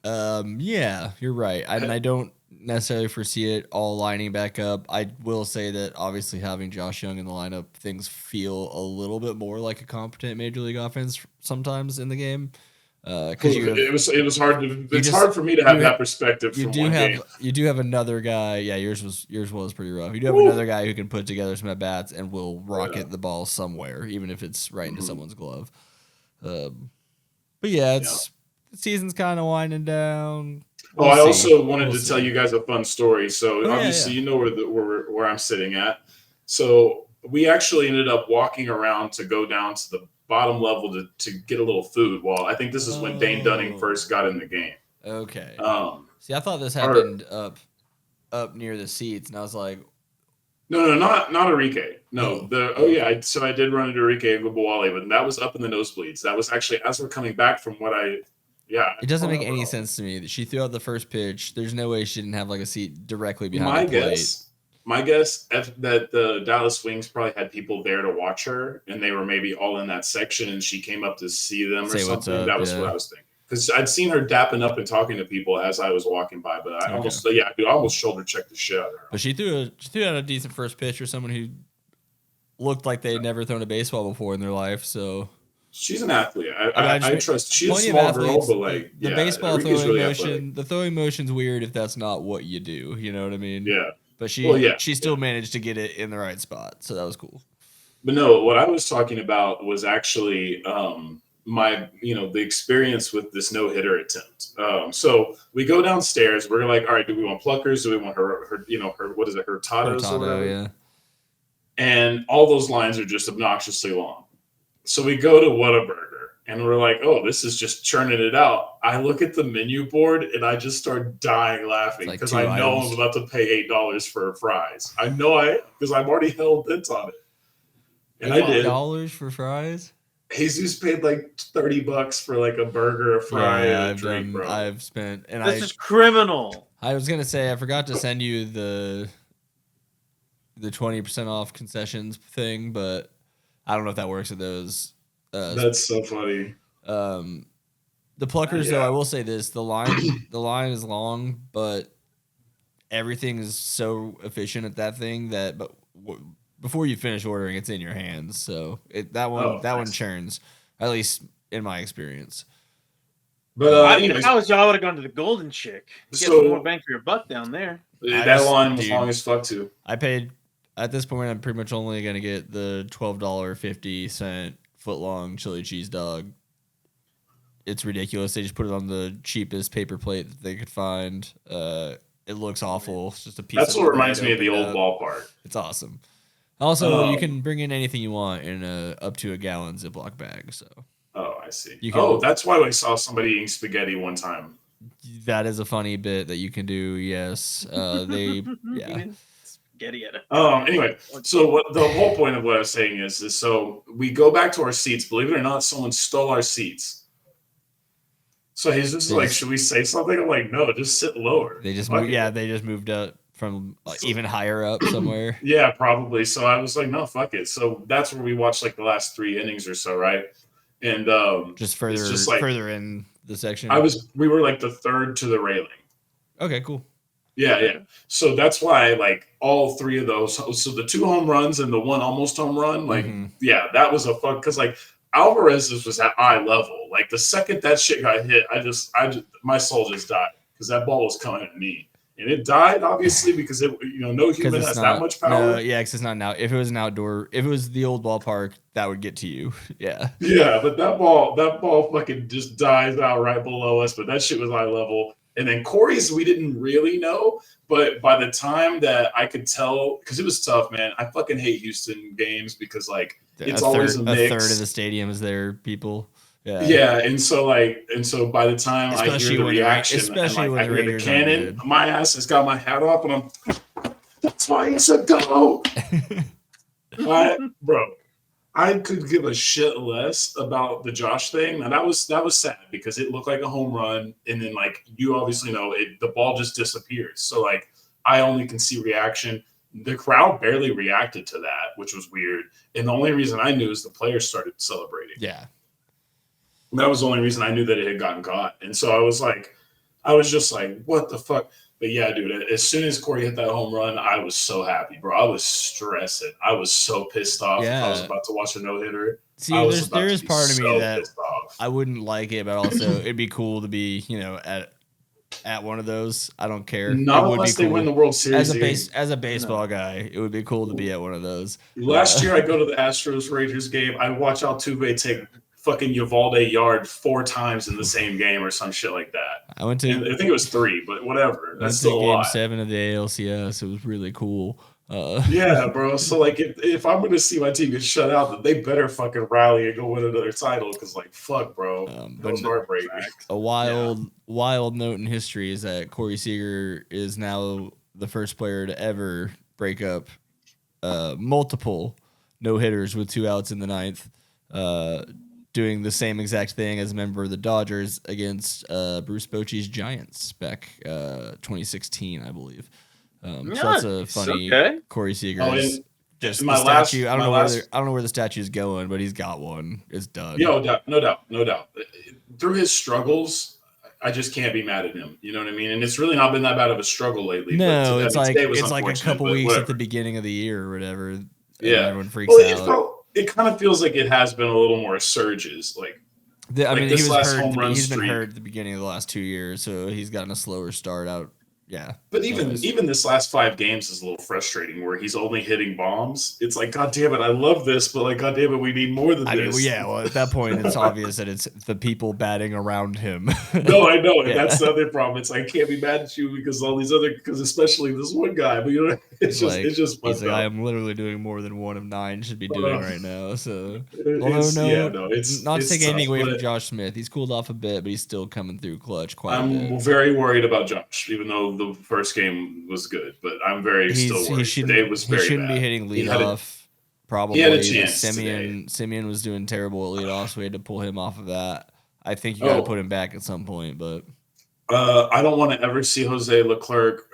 Yeah, you're right. I don't necessarily foresee it all lining back up. I will say that obviously having Josh Young in the lineup, things feel a little bit more like a competent Major League offense sometimes in the game. It was hard to. It's hard for me to have that perspective. You do have another guy. Yeah, yours was pretty rough. You do have another guy who can put together some at bats and will rocket the ball somewhere, even if it's right into someone's glove. But yeah, the season's kind of winding down. I also wanted to tell you guys a fun story. So obviously, you know where I'm sitting at. So we actually ended up walking around to go down to the bottom level to get a little food. Well, I think this is when Dane Dunning first got in the game. Okay. I See, I thought this happened up up near the seats, and I was like, No, not Enrique. No, I did run into Enrique and Gubawale, but that was up in the nosebleeds. That was actually as we're coming back from what it doesn't make any sense to me that she threw out the first pitch. There's no way she didn't have like a seat directly behind the plate. My guess that the Dallas Wings probably had people there to watch her, and they were maybe all in that section, and she came up to see them or something. That was what I was thinking. Because I'd seen her dapping up and talking to people as I was walking by, but I almost shoulder checked the shit out of her. But she threw out a decent first pitch for someone who looked like they had never thrown a baseball before in their life. So she's an athlete. I trust. She's a small girl, but like the baseball throwing really motion, athletic. The throwing motion's weird if that's not what you do. You know what I mean? Yeah. But she still managed to get it in the right spot, so that was cool. But no, what I was talking about was actually the experience with this no-hitter attempt. So we go downstairs. We're like, all right, do we want pluckers? Do we want her what is it, hurtados or whatever? Yeah. And all those lines are just obnoxiously long. So we go to Whataburger. And we're like, oh, this is just churning it out. I look at the menu board and I just start dying laughing because I know I'm about to pay $8 for fries. I know because I'm already hell bent on it. And I did. $8 for fries? Jesus paid like $30 for like a burger, a fry, and a drink, bro. I've spent, and this is criminal. I was gonna say I forgot to send you the 20% off concessions thing, but I don't know if that works at those. That's so funny. The pluckers, though, I will say this: the line is long, but everything is so efficient at that thing that before you finish ordering, it's in your hands. So one churns, at least in my experience. But I was y'all would have gone to the Golden Chick. Get more bang for your buck down there. That line was long as fuck too. I paid at this point. I'm pretty much only gonna get the $12.50 foot-long chili cheese dog. It's ridiculous. They just put it on the cheapest paper plate that they could find. It looks awful. It's just a piece. That's what reminds me of the old ballpark. It's awesome. Also, you can bring in anything you want in up to a gallon Ziploc bag. So. Oh, I see. That's why I saw somebody eating spaghetti one time. That is a funny bit that you can do. Yes, Spaghetti at it. Anyway, so the whole point of what I was saying is so we go back to our seats. Believe it or not, someone stole our seats. So he's just like, should we say something? I'm like, no, just sit lower. They just moved up from even higher up somewhere. Yeah, probably. So I was like, no, fuck it. So that's where we watched like the last 3 innings or so, right? And just further in the section. We were like the third to the railing. Okay, cool. Yeah. So that's why like all 3 of those. So the 2 home runs and the 1 almost home run, like that was a fun because like Alvarez's was at eye level. Like the second that shit got hit, I just my soul just died because that ball was coming at me. And it died obviously because no human has that much power. No, yeah, because it's not now. If it was an outdoor, if it was the old ballpark, that would get to you. Yeah. Yeah, but that ball fucking just dies out right below us. But that shit was eye level. And then Corey's, we didn't really know, but by the time that I could tell, because it was tough, man. I fucking hate Houston games because like it's always a mix. A third of the stadium is there, people. Yeah, and so by the time I hear the reaction, and I hear the cannon, my ass has got my hat off, and I'm. That's why it's a go, bro. I could give a shit less about the Josh thing. Now that was sad because it looked like a home run, and then like you obviously know the ball just disappears. So like I only can see reaction. The crowd barely reacted to that, which was weird. And the only reason I knew is the players started celebrating. Yeah. That was the only reason I knew that it had gotten caught. And so I was just like, what the fuck? But yeah, dude, as soon as Corey hit that home run, I was so happy, bro. I was stressing. I was so pissed off. Yeah. I was about to watch a no-hitter. See, there is part of me that I wouldn't like it, but also it'd be cool to be, at one of those. I don't care. Not unless they win the World Series. As a baseball guy, it would be cool to be at one of those. Last year, I go to the Astros-Rangers game. I watch Altuve take fucking Uvalde yard 4 times in the same game or some shit like that. I think it was 3, but whatever. That's still Game 7 of the ALCS. It was really cool. Yeah, bro. So like, if I'm gonna see my team get shut out, then they better fucking rally and go win another title. Because like, fuck, bro. That was heartbreaking. A wild note in history is that Corey Seager is now the first player to ever break up multiple no-hitters with 2 outs in the ninth, doing the same exact thing as a member of the Dodgers against Bruce Bochy's Giants back 2016, I believe. So that's a funny Corey Seager. Just the statue. I don't know where the statue is going, but he's got one. It's done. No doubt. Through his struggles, I just can't be mad at him. You know what I mean? And it's really not been that bad of a struggle lately. No, it's like a couple weeks at the beginning of the year or whatever. Yeah, everyone freaks out. It kind of feels like it has been a little more surges. He was hurt. He's been hurt at the beginning of the last 2 years, so he's gotten a slower start out. Yeah, but even this last 5 games is a little frustrating, where he's only hitting bombs. It's like, God damn it, I love this, but like, God damn it, we need more than this. Well, at that point, it's obvious that it's the people batting around him. No, I know, and that's the other problem. It's like, I can't be mad at you because especially this one guy. But you know, it's just. He's like, I am literally doing more than 1 of 9 should be doing right now. So, it's not to take anything away from Josh Smith. He's cooled off a bit, but he's still coming through clutch quite a bit. I'm very worried about Josh, even though the first game was good, but I'm still worried. Today was very bad. He shouldn't be hitting leadoff. Probably. He had a chance. Simeon was doing terrible at leadoff, so we had to pull him off of that. I think you got to put him back at some point, but I don't want to ever see Jose Leclerc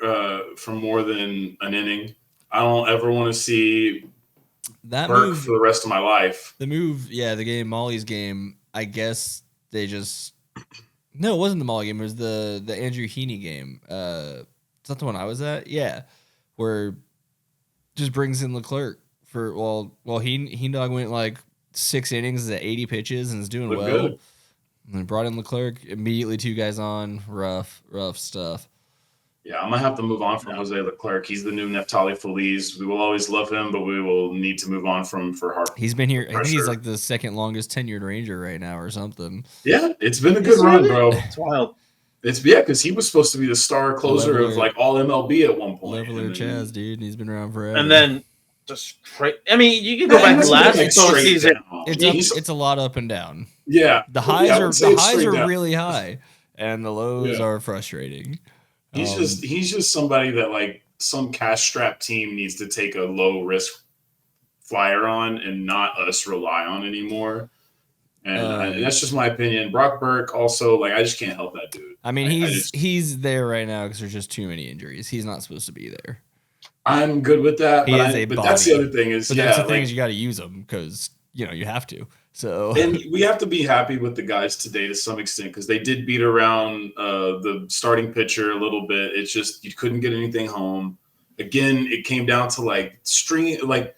for more than an inning. I don't ever want to see that Burke move for the rest of my life. The game, Molly's game. I guess they just no, it wasn't the Molly game. It was the Andrew Heaney game. Is that the one I was at? Yeah, where just brings in Leclerc for Heendog went like 6 innings at 80 pitches and is doing well. Good. And then brought in Leclerc immediately. 2 guys on, rough stuff. Yeah, I'm gonna have to move on from Jose Leclerc. He's the new Neftali Feliz. We will always love him, but we will need to move on from for Harper. He's been here. I think he's like the second longest tenured Ranger right now, or something. Yeah, it's been a good run, bro. It's wild. Because he was supposed to be the star closer of like all MLB at one point. Leveler Chaz, dude, and he's been around forever. And then just I mean, you can go back to last season. It's a lot up and down. Yeah, the highs are really high, and the lows are frustrating. He's just somebody that like some cash strapped team needs to take a low risk flyer on and not us rely on anymore. And that's just my opinion. Brock Burke also, like, I just can't help that dude. I mean, he's there right now because there's just too many injuries. He's not supposed to be there. I'm good with that. But that's the other thing is, that's the thing is you got to use them because you have to. So and we have to be happy with the guys today to some extent because they did beat around the starting pitcher a little bit. It's just you couldn't get anything home. Again, it came down to like stringing like.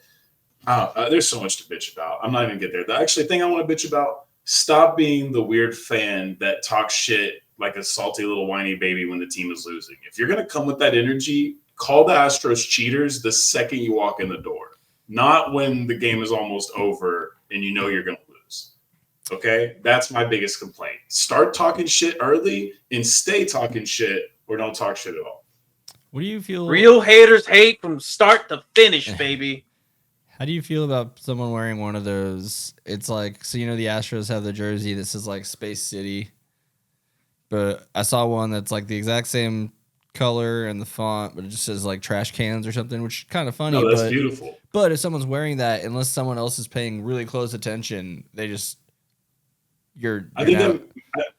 There's so much to bitch about. I'm not even gonna get there. The actually thing I want to bitch about, stop being the weird fan that talks shit like a salty little whiny baby when the team is losing. If you're gonna come with that energy, call the Astros cheaters the second you walk in the door, not when the game is almost over and you know you're gonna lose. Okay? That's my biggest complaint. Start talking shit early and stay talking shit or don't talk shit at all. What do you feel? Real haters hate from start to finish, baby. How do you feel about someone wearing one of those? It's like, so the Astros have the jersey that says like Space City, but I saw one that's like the exact same color and the font, but it just says like trash cans or something, which is kind of funny. No, that's beautiful. But if someone's wearing that, unless someone else is paying really close attention, they just I think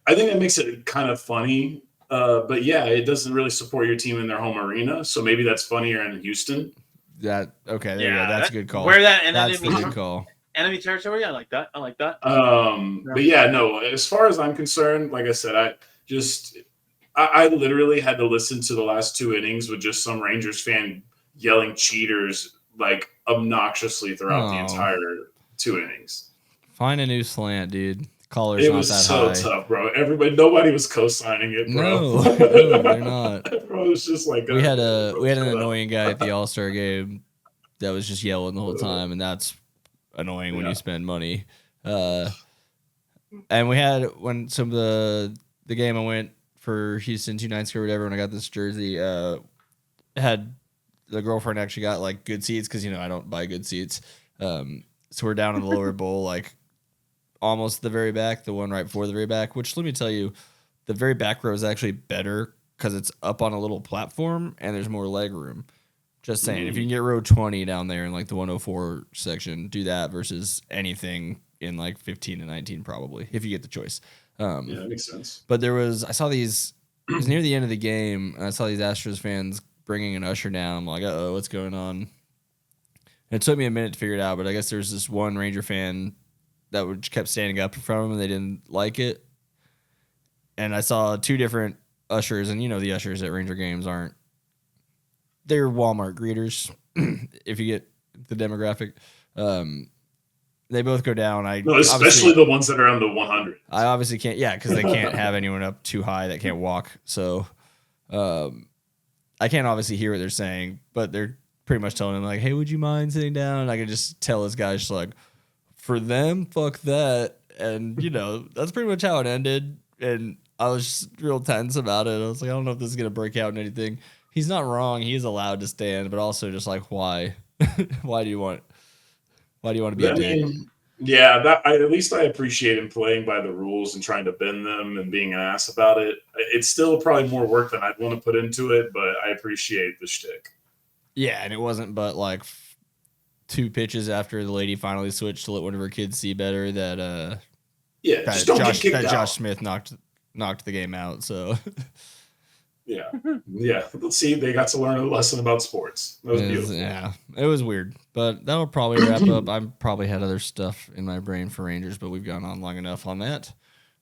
that makes it kind of funny. But yeah, it doesn't really support your team in their home arena, so maybe that's funnier in Houston. There you go. That's a good call. Where that that's a good call. Enemy territory. I like that. But yeah, no. As far as I'm concerned, like I said, I literally had to listen to the last 2 innings with just some Rangers fan yelling cheaters like obnoxiously throughout the entire 2 innings. Find a new slant, dude. Caller's it was not that so high. Tough, bro. Nobody was co-signing it, bro. No, they're not. Bro, it's just like we had an annoying guy at the All-Star game that was just yelling the whole time, and that's annoying when you spend money. And we had when some of the game I went for Houston 2 nights ago or whatever when I got this jersey, had the girlfriend actually got like good seats because I don't buy good seats. So we're down in the lower bowl, like almost the very back, the one right before the very back, which let me tell you, the very back row is actually better because it's up on a little platform and there's more leg room. Just saying, if you can get row 20 down there in like the 104 section, do that versus anything in like 15 to 19 probably, if you get the choice. Yeah, that makes sense. But I saw these, it was near the end of the game, and I saw these Astros fans bringing an usher down. I'm like, uh-oh, what's going on? And it took me a minute to figure it out, but I guess there's this one Ranger fan that kept standing up in front of him and they didn't like it. And I saw two different ushers, and the ushers at Ranger games they're Walmart greeters, if you get the demographic. They both go down. No, especially the ones that are on the 100. I obviously can't, because they can't have anyone up too high that can't walk. So I can't obviously hear what they're saying, but they're pretty much telling him, like, hey, would you mind sitting down? And I can just tell this guy's just like, for them, fuck that. And, that's pretty much how it ended. And I was just real tense about it. I was like, I don't know if this is going to break out in anything. He's not wrong. He is allowed to stand, but also just like, why? Why do you want to be a dick? Yeah, at least I appreciate him playing by the rules and trying to bend them and being an ass about it. It's still probably more work than I'd want to put into it, but I appreciate the shtick. Yeah, and it wasn't but like 2 pitches after the lady finally switched to let one of her kids see better that just don't get kicked out. Josh Smith knocked the game out. So yeah. Let's see. They got to learn a lesson about sports. That was beautiful. Yeah, it was weird, but that'll probably wrap up. I probably had other stuff in my brain for Rangers, but we've gone on long enough on that.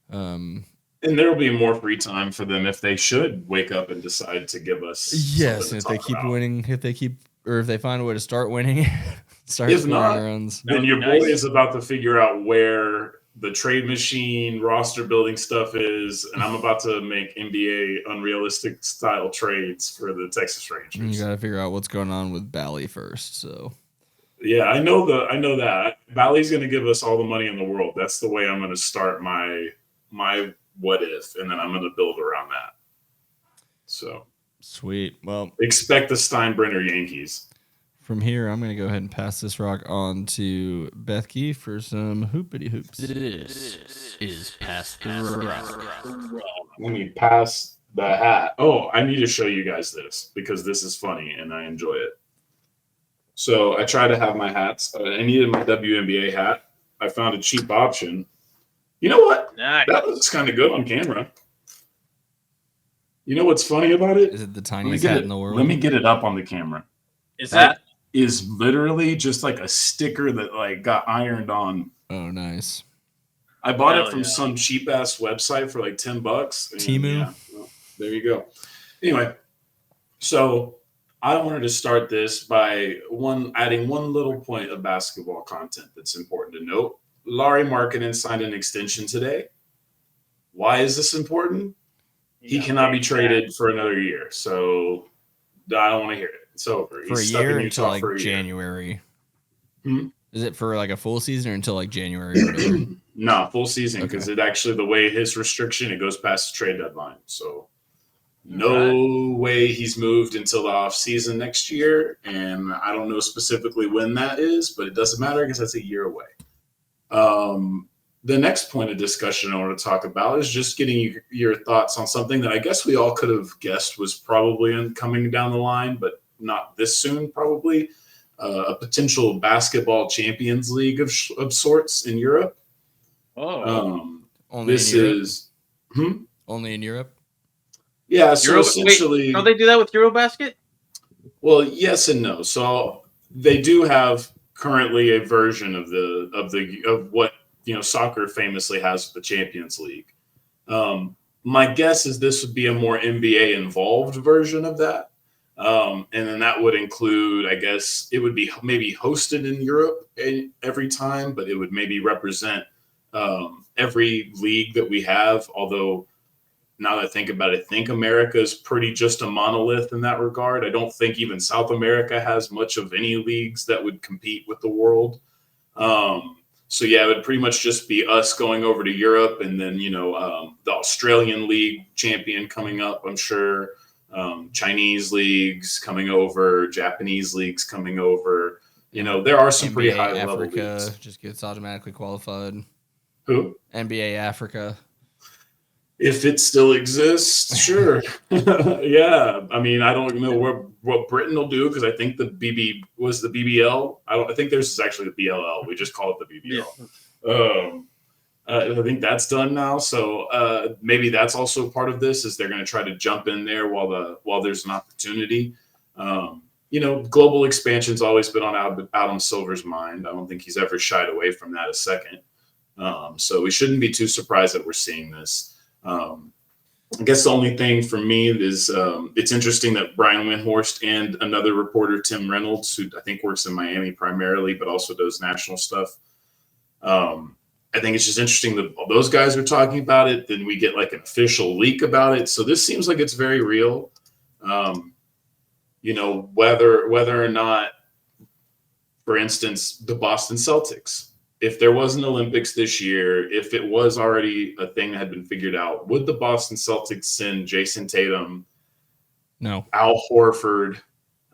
And there will be more free time for them if they should wake up and decide to give us. Yes, and if they keep winning, if they find a way to start winning, if not, then your boy is about to figure out where the trade machine roster building stuff is, and I'm about to make NBA unrealistic style trades for the Texas Rangers. You got to figure out what's going on with Bally first. So yeah, I know that Bally's going to give us all the money in the world. That's the way I'm going to start my what if, and then I'm going to build around that. So sweet. Well, expect the Steinbrenner Yankees. From here, I'm going to go ahead and pass this rock on to Bethke for some hoopity hoops. This is Pass the Rock. Let me pass the hat. Oh, I need to show you guys this because this is funny and I enjoy it. So I try to have my hats. I needed my WNBA hat. I found a cheap option. You know what? Nice. That looks kind of good on camera. You know what's funny about it? Is it the tiniest hat in the world? Let me get it up on the camera. Is literally just like a sticker that like got ironed on. Oh, nice. I bought it from some cheap ass website for like $10. Temu. Yeah, well, there you go. Anyway, so I wanted to start this by adding one little point of basketball content that's important to note. Lauri Markkanen signed an extension today. Why is this important? He cannot be traded for another year. So I don't want to hear it. It's over. For He's a year until like January. Hmm? Is it for like a full season or until like January? No, full season because it actually the way his restriction it goes past the trade deadline. So no way he's moved until the off season next year, and I don't know specifically when that is, but it doesn't matter because that's a year away. The next point of discussion I want to talk about is just getting your thoughts on something that I guess we all could have guessed was probably coming down the line, but not this soon, probably. A potential basketball Champions League of sorts in Europe. Only this in Europe? is Only in Europe? Yeah, so essentially... Wait, don't they do that with Eurobasket? Well, yes and no. So they do have currently a version of what soccer famously has with the Champions League. My guess is this would be a more NBA involved version of that. And then that would include, I guess, it would be maybe hosted in Europe every time, but it would maybe represent every league that we have. Although now that I think about it, I think America is pretty just a monolith in that regard. I don't think even South America has much of any leagues that would compete with the world. So yeah, it would pretty much just be us going over to Europe, and then the Australian League champion coming up, I'm sure. Chinese leagues coming over, Japanese leagues coming over. There are some NBA pretty high level Africa leagues. just gets automatically qualified. Who? NBA Africa. If it still exists, sure. Yeah. I mean, I don't know what Britain will do because I think the BBL. I think theirs is actually the BLL. We just call it the BBL. Yeah. I think that's done now. So maybe that's also part of this is they're going to try to jump in there while there's an opportunity. Global expansion's always been on Adam Silver's mind. I don't think he's ever shied away from that a second. So we shouldn't be too surprised that we're seeing this. I guess the only thing for me is it's interesting that Brian Windhorst and another reporter, Tim Reynolds, who I think works in Miami primarily, but also does national stuff. I think it's just interesting that those guys are talking about it. Then we get like an official leak about it. So this seems like it's very real. Whether or not, for instance, the Boston Celtics, if there was an Olympics this year, if it was already a thing that had been figured out, would the Boston Celtics send Jason Tatum, no, Al Horford,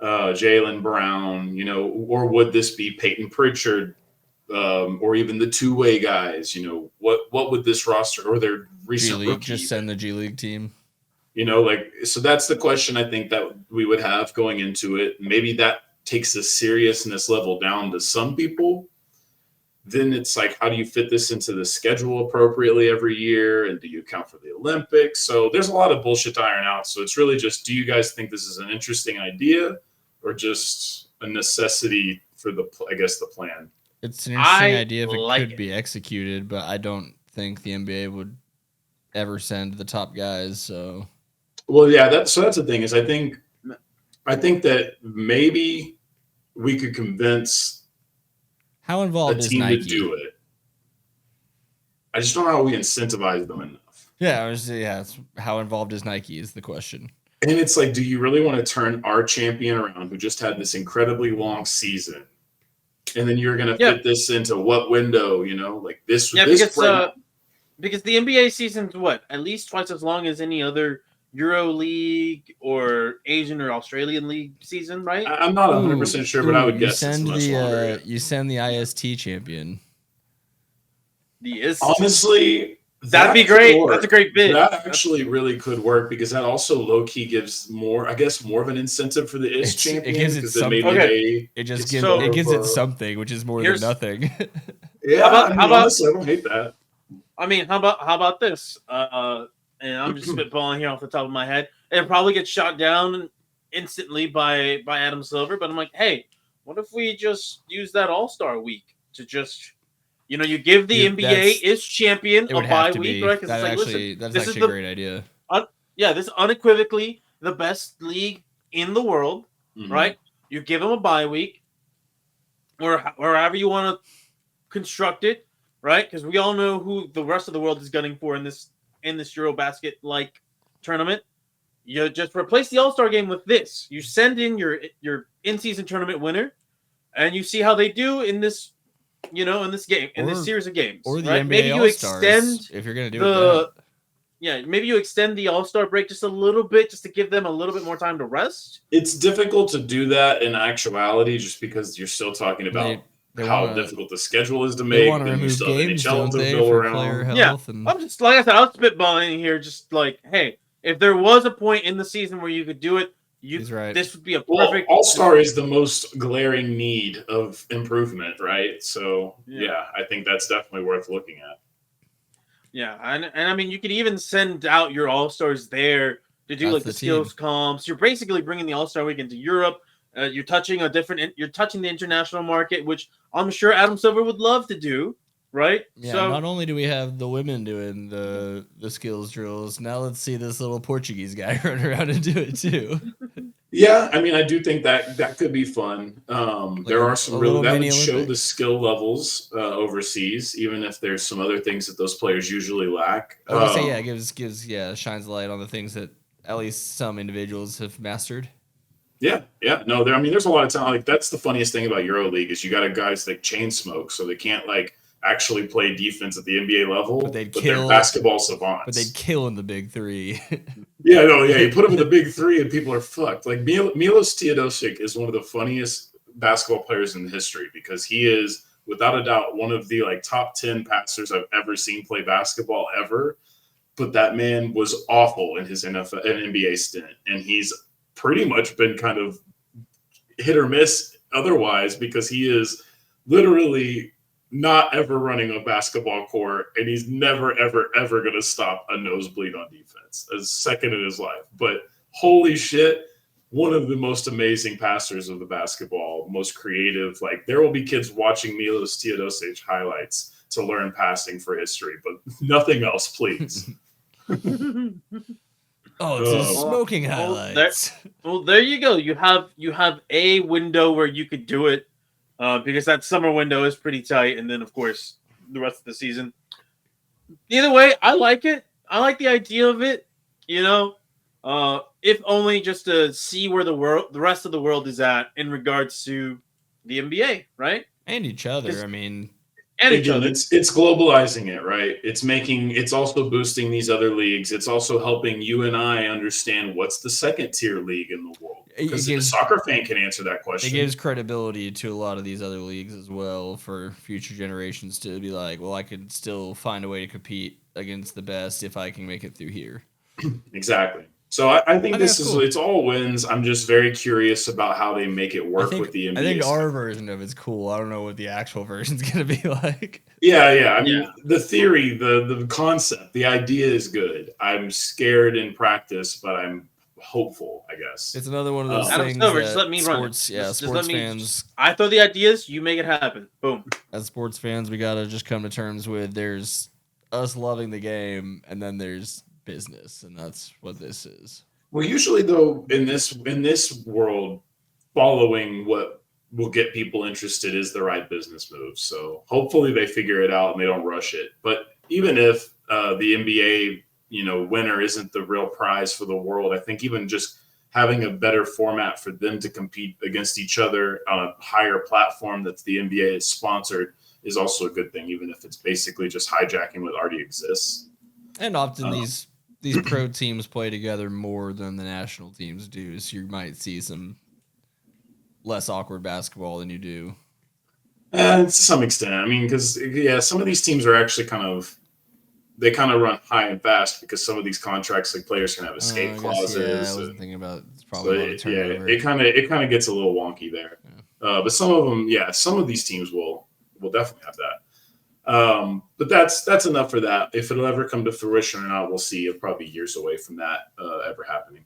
Jaylen Brown, or would this be Peyton Pritchard, or even the two-way guys? What would this roster or their recent G-League, rookie just send the G League team? So that's the question I think that we would have going into it. Maybe that takes the seriousness level down to some people. Then it's like, how do you fit this into the schedule appropriately every year? And do you account for the Olympics? So there's a lot of bullshit to iron out. So it's really just, do you guys think this is an interesting idea or just a necessity for the plan? It's an interesting idea if it could be executed, but I don't think the NBA would ever send the top guys. So, well, yeah, that's the thing is I think that maybe we could convince how involved is Nike to do it. I just don't know how we incentivize them enough. Yeah, how involved is Nike is the question. And it's like, do you really want to turn our champion around who just had this incredibly long season? And then you're going to fit this into what window, like this? Yeah, because the NBA season's at least twice as long as any other Euro League or Asian or Australian League season, right? I'm not 100% sure, but I would guess it's much longer. You send the IST champion. Honestly, that'd be great. That's a great bid. That actually really could work because that also low-key gives more of an incentive for the IST champion. It gives it something. It gives it something, which is more than nothing. Yeah, honestly, I don't hate that. I mean, how about this? And I'm just spitballing here off the top of my head. It'll probably get shot down instantly by Adam Silver, but I'm like, hey, what if we just use that All-Star week to just, you give the NBA is champion a bye week, right? Because that's actually a great idea. This is unequivocally the best league in the world, right? You give them a bye week, or however you want to construct it, right? Because we all know who the rest of the world is gunning for in this Eurobasket like tournament. You just replace the All-Star game with this. You send in your in-season tournament winner, and you see how they do in this, in this game, in this series of games. Or the right? NBA maybe you All-Stars, extend if you're gonna do it. Yeah, maybe you extend the All-Star break just a little bit, just to give them a little bit more time to rest. It's difficult to do that in actuality, just because you're still talking about how difficult the schedule is to make. They want to remove games, don't they, for player health? And... I'm just, like I said, I was spitballing here, just like, hey, if there was a point in the season where you could do it, this would be a perfect... All-Star is the most glaring need of improvement, right? So, I think that's definitely worth looking at. Yeah, and I mean, you could even send out your All-Stars there to do the skills comps. You're basically bringing the All-Star week into Europe. You're touching the international market, which I'm sure Adam Silver would love to do, right? Yeah. So, not only do we have the women doing the skills drills, now let's see this little Portuguese guy run around and do it too. Yeah, I mean, I do think that could be fun. There are some that would show the skill levels overseas, even if there's some other things that those players usually lack. I would say, gives shines the light on the things that at least some individuals have mastered. Yeah. No, there's a lot of talent. Like, that's the funniest thing about EuroLeague is you got guys that chain smoke, so they can't actually play defense at the NBA level, but they're basketball savants. But they'd kill in the big three. You put them in the big three and people are fucked. Like Milos Teodosic is one of the funniest basketball players in history because he is, without a doubt, one of the top 10 passers I've ever seen play basketball ever. but that man was awful in his NFL and NBA stint, and he's pretty much been kind of hit or miss otherwise because he is literally not ever running a basketball court, and he's never, ever, ever going to stop a nosebleed on defense. As second in his life. But holy shit, one of the most amazing passers of the basketball, most creative. Like, there will be kids watching Milos Teodosic highlights to learn passing for history, but nothing else, please. Oh, it's his smoking highlights. There you go. You have a window where you could do it, because that summer window is pretty tight, and then of course the rest of the season. Either way, I like it. I like the idea of it. You know, if only just to see where the rest of the world is at in regards to the NBA, right? And each other. I mean. And each other. It's globalizing it, right? It's also boosting these other leagues. It's also helping you and I understand what's the second tier league in the world. Because a soccer fan can answer that question. It gives credibility to a lot of these other leagues as well for future generations to be like, well, I could still find a way to compete against the best if I can make it through here. Exactly. So I think this is cool. It's all wins. I'm just very curious about how they make it work with the NBA. I think our version of it's cool. I don't know what the actual version's gonna be like. Yeah. I mean, the theory, the concept, the idea is good. I'm scared in practice, but I'm hopeful, I guess. It's another one of those things. Just let me run it. Sports fans. I throw the ideas, you make it happen. Boom. As sports fans, we gotta just come to terms with there's us loving the game, and then there's business, and that's what this is. Well, usually though, in this world, following what will get people interested is the right business move. So hopefully they figure it out and they don't rush it. But even if the NBA, winner isn't the real prize for the world, I think even just having a better format for them to compete against each other on a higher platform that the NBA is sponsored is also a good thing, even if it's basically just hijacking what already exists. And often these pro teams play together more than the national teams do, so you might see some less awkward basketball than you do. To some extent. I mean, because, some of these teams are actually kind of run high and fast because some of these contracts, like players can have escape clauses. Yeah, I wasn't thinking about it's probably a lot of turnover. It kind of gets a little wonky there. Yeah. But some of them, some of these teams will definitely have that. But that's enough for that. If it'll ever come to fruition or not, we'll see. It'll probably be years away from that ever happening.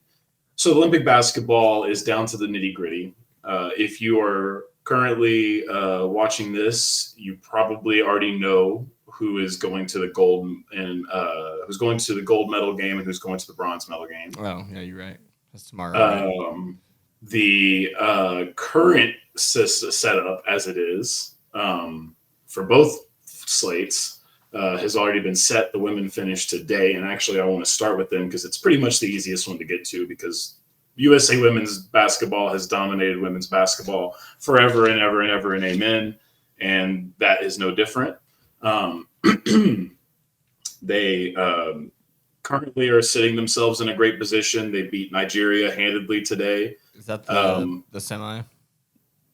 So Olympic basketball is down to the nitty gritty. If you are currently watching this, you probably already know who is going to the gold and who's going to the gold medal game and who's going to the bronze medal game. Oh, yeah, you're right. That's tomorrow. The current setup as it is for both slates has already been set. The women finished today, and actually I want to start with them because it's pretty much the easiest one to get to because USA women's basketball has dominated women's basketball forever and ever and ever and amen, and that is no different. They currently are sitting themselves in a great position. They beat Nigeria handedly today. Is that the semi?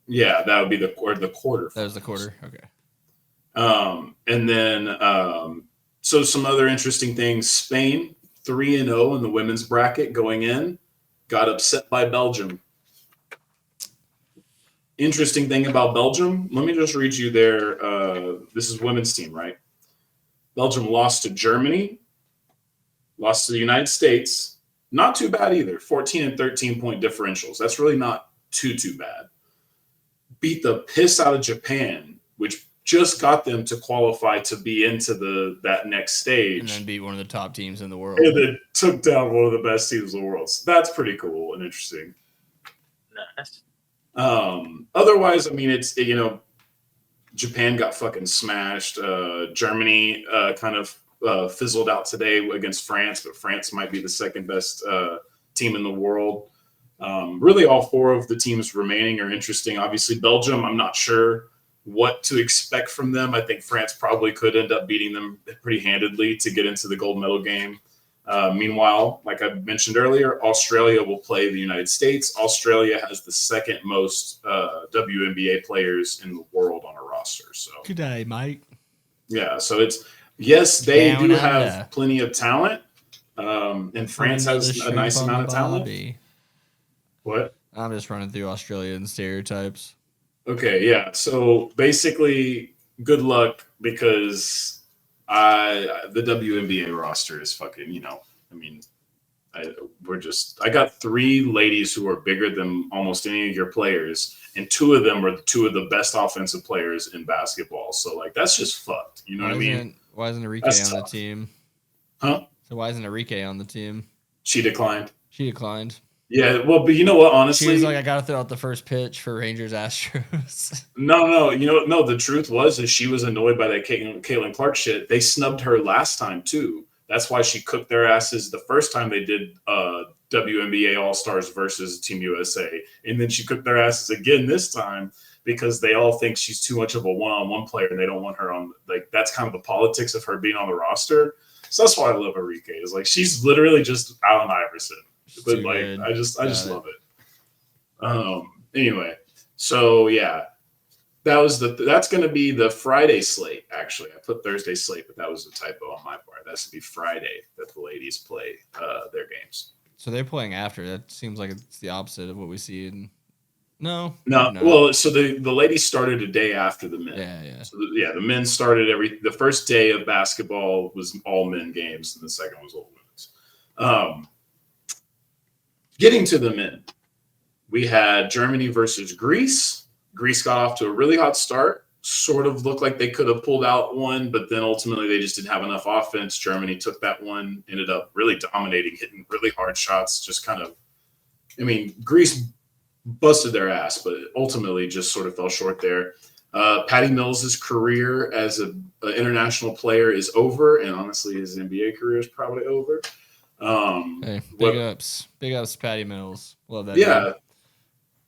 Yeah, that would be the quarter. That was the quarter. Okay. And then, so some other interesting things. Spain 3-0 in the women's bracket going in, got upset by Belgium. Interesting thing about Belgium. Let me just read you their. This is women's team, right? Belgium lost to Germany, lost to the United States. Not too bad either. 14 and 13 point differentials. That's really not too bad. Beat the piss out of Japan, which just got them to qualify to be into that next stage. And then beat one of the top teams in the world. And then took down one of the best teams in the world. So that's pretty cool and interesting. Nice. Otherwise, I mean, it's, Japan got fucking smashed. Germany kind of fizzled out today against France, but France might be the second best team in the world. Really, all four of the teams remaining are interesting. Obviously, Belgium, I'm not sure what to expect from them. I think France probably could end up beating them pretty handedly to get into the gold medal game. Meanwhile, like I mentioned earlier, Australia will play the United States. Australia has the second most WNBA players in the world on a roster. So good day, Mike. Yeah, so they do have plenty of talent, And France has a nice amount of talent. What? I'm just running through Australian stereotypes. Okay, yeah. So basically, good luck because the WNBA roster is fucking, I mean, I got 3 ladies who are bigger than almost any of your players, and 2 of them are 2 of the best offensive players in basketball. So like that's just fucked. You know what I mean? Why isn't Enrique on the team? Huh? So why isn't Enrique on the team? She declined. Yeah, well, but you know what? Honestly, she was like, I gotta throw out the first pitch for Rangers Astros. No. No. The truth was that she was annoyed by that Caitlin Clark shit. They snubbed her last time too. That's why she cooked their asses the first time they did WNBA All Stars versus Team USA, and then she cooked their asses again this time because they all think she's too much of a one-on-one player and they don't want her on. Like that's kind of the politics of her being on the roster. So that's why I love Enrique. Is like she's literally just Allen Iverson. But like good. I just love it. Anyway, so yeah, that's going to be the Friday slate. Actually, I put Thursday slate, but that was a typo on my part. That's to be Friday that the ladies play their games. So they're playing after. That seems like it's the opposite of what we see in. No. Well, so the ladies started a day after the men. Yeah. So the men started the first day of basketball was all men games, and the second was all women's. Getting to the men, we had Germany versus Greece. Greece got off to a really hot start. Sort of looked like they could have pulled out one, but then ultimately they just didn't have enough offense. Germany took that one, ended up really dominating, hitting really hard shots. Just kind of, Greece busted their ass, but ultimately just sort of fell short there. Patty Mills' career as an international player is over, and honestly, his NBA career is probably over. Hey, big ups, Patty Mills. Love that. Yeah,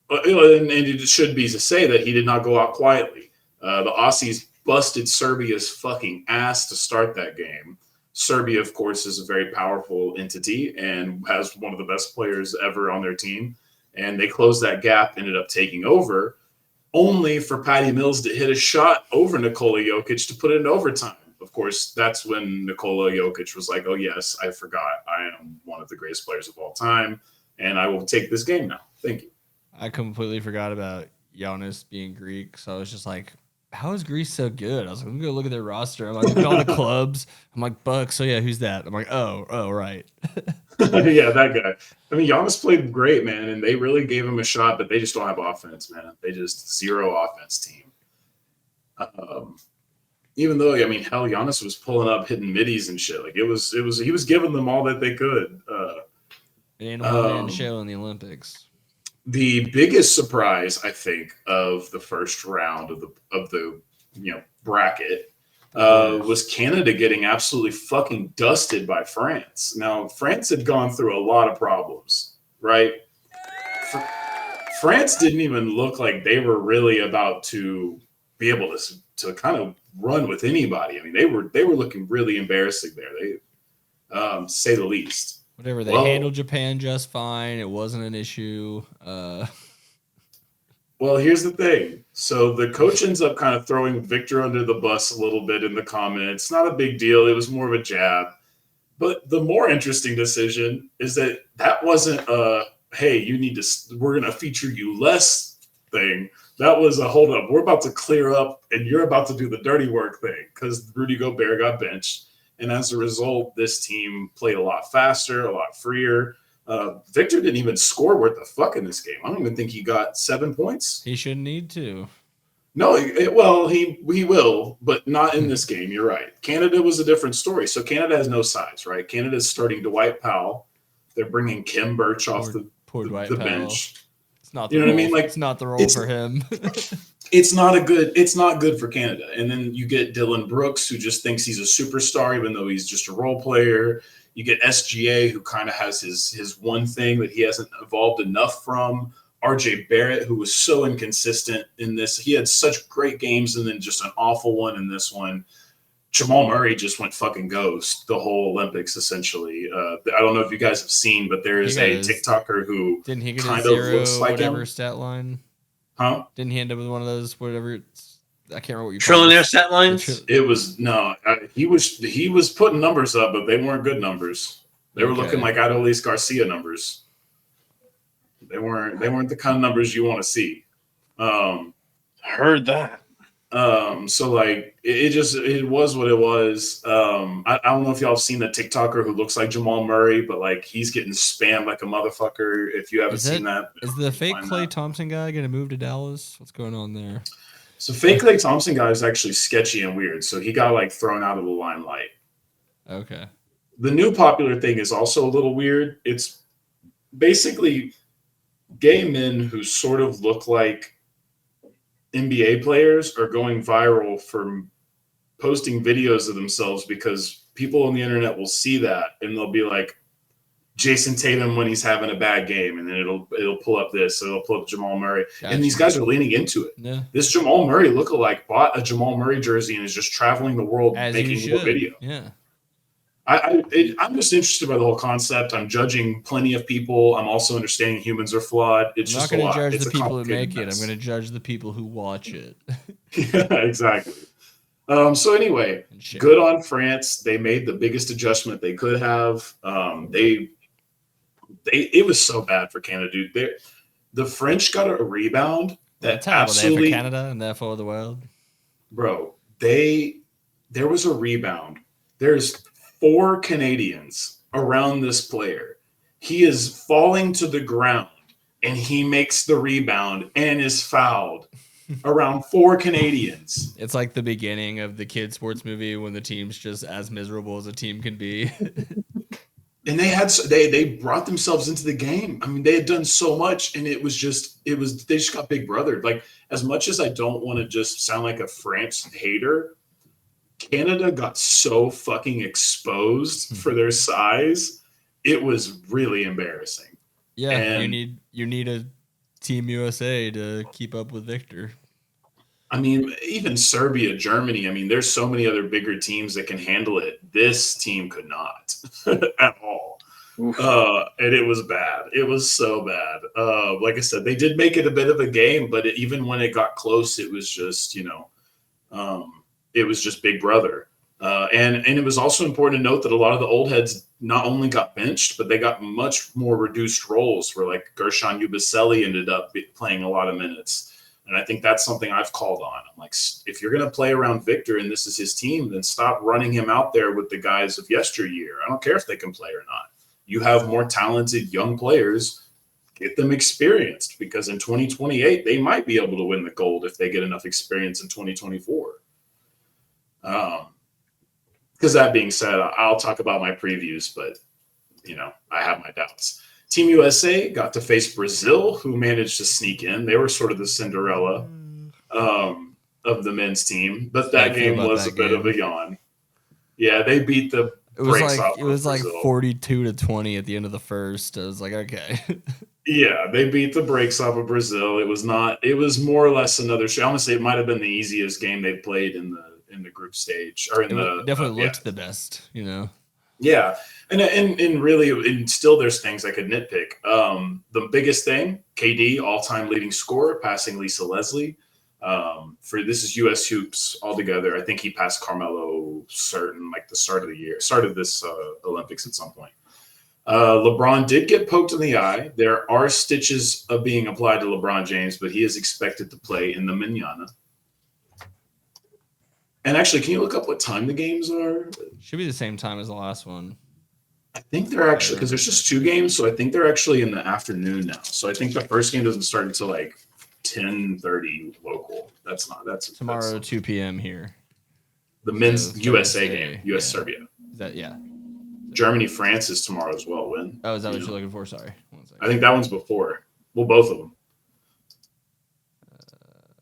and it should be to say that he did not go out quietly. The Aussies busted Serbia's fucking ass to start that game. Serbia, of course, is a very powerful entity and has one of the best players ever on their team. And they closed that gap, ended up taking over, only for Patty Mills to hit a shot over Nikola Jokic to put it in overtime. Of course, that's when Nikola Jokic was like, oh, yes, I forgot. I am one of the greatest players of all time, and I will take this game now. Thank you. I completely forgot about Giannis being Greek, so I was just like, how is Greece so good? I was like, let me go look at their roster. I'm like, look at all the clubs. I'm like, Bucks. So, yeah, who's that? I'm like, oh, right. Yeah, that guy. Giannis played great, man, and they really gave him a shot, but they just don't have offense, man. They just zero offense team. Even though, hell, Giannis was pulling up, hitting middies and shit. Like he was giving them all that they could. It ain't a one-man show in the Olympics. The biggest surprise, I think, of the first round of the bracket was Canada getting absolutely fucking dusted by France. Now, France had gone through a lot of problems, right? France didn't even look like they were really about to be able to kind of run with anybody. They were looking really embarrassing there. They, say the least. Whatever, they handled Japan just fine. It wasn't an issue. Well, here's the thing. So the coach ends up kind of throwing Victor under the bus a little bit in the comments. Not a big deal. It was more of a jab. But the more interesting decision is that wasn't a, hey, we're going to feature you less thing. That was a hold up. We're about to clear up and you're about to do the dirty work thing because Rudy Gobert got benched. And as a result, this team played a lot faster, a lot freer. Victor didn't even score worth the fuck in this game. I don't even think he got 7 points. He shouldn't need to. No, he will, but not in this game. You're right. Canada was a different story. So Canada has no size, right? Canada's starting Dwight Powell. They're bringing Kim Birch off the bench. It's not the role. Like, it's not the role for him. It's not good for Canada. And then you get Dylan Brooks, who just thinks he's a superstar, even though he's just a role player. You get SGA, who kind of has his one thing that he hasn't evolved enough from. RJ Barrett, who was so inconsistent in this. He had such great games and then just an awful one in this one. Jamal Murray just went fucking ghost the whole Olympics, essentially. I don't know if you guys have seen, but there is a TikToker who didn't he get kind a zero, of looks like whatever him. Stat line? Huh? Didn't he end up with one of those, whatever I can't remember what you trillionaire stat lines? It was he was putting numbers up, but they weren't good numbers. They were looking like Adolis Garcia numbers. They weren't the kind of numbers you want to see. Heard that. So like it was what it was. I don't know if y'all have seen the TikToker who looks like Jamal Murray, but like he's getting spammed like a motherfucker. If you haven't seen that, is the fake Klay Thompson guy gonna move to Dallas? What's going on there? So fake Klay Thompson guy is actually sketchy and weird. So he got like thrown out of the limelight. Okay. The new popular thing is also a little weird. It's basically gay men who sort of look like NBA players are going viral for posting videos of themselves because people on the internet will see that and they'll be like Jason Tatum when he's having a bad game, and then it'll pull up this, so it'll pull up Jamal Murray, and these guys are leaning into it. Yeah. This Jamal Murray lookalike bought a Jamal Murray jersey and is just traveling the world making a video. Yeah. I'm just interested by the whole concept. I'm judging plenty of people. I'm also understanding humans are flawed. It's I'm just not going to judge it's the people who make mess. it. I'm going to judge the people who watch it. Yeah, exactly. So anyway, good on France. They made the biggest adjustment they could have. It was so bad for Canada, dude. The French got a rebound that absolutely they have for Canada and that for the world. Bro, there was a rebound. There's 4 Canadians around this player. He is falling to the ground and he makes the rebound and is fouled around 4 Canadians. It's like the beginning of the kid sports movie when the team's just as miserable as a team can be. And they brought themselves into the game. I mean, they had done so much, and they just got big brothered. Like, as much as I don't want to just sound like a France hater, Canada got so fucking exposed for their size. It was really embarrassing. Yeah, and you need a Team USA to keep up with Victor. I mean, even Serbia, Germany, I mean, there's so many other bigger teams that can handle it. This team could not at all. And it was bad. It was so bad. Like I said, they did make it a bit of a game, but even when it got close, it was just, it was just Big Brother. And it was also important to note that a lot of the old heads not only got benched, but they got much more reduced roles where like Gershon Yubusele ended up playing a lot of minutes. And I think that's something I've called on. I'm like, if you're going to play around Victor and this is his team, then stop running him out there with the guys of yesteryear. I don't care if they can play or not. You have more talented young players. Get them experienced, because in 2028, they might be able to win the gold if they get enough experience in 2024. Because that being said, I'll talk about my previews, but, I have my doubts. Team USA got to face Brazil, who managed to sneak in. They were sort of the Cinderella of the men's team, but that game was a bit of a yawn. Yeah, they beat the brakes off. It was like 42-20 at the end of the first. I was like, okay. Yeah, they beat the brakes off of Brazil. It was more or less another show. I want to say it might have been the easiest game they've played in the group stage, or it definitely looked the best, Yeah. And really, and still there's things I could nitpick. The biggest thing, KD, all-time leading scorer, passing Lisa Leslie. This is U.S. hoops altogether. I think he passed Carmelo certain, like the start of this Olympics at some point. LeBron did get poked in the eye. There are stitches of being applied to LeBron James, but he is expected to play in the Manana. And actually, can you look up what time the games are? Should be the same time as the last one. I think they're actually, because there's just 2 games, so I think they're actually in the afternoon now. So I think the first game doesn't start until like 10:30 local. That's tomorrow 2 p.m. here. The men's USA game, U.S. Serbia. Is that Germany France is tomorrow as well. When? Oh, is that what you're looking for? Sorry. I think that one's before. Well, both of them.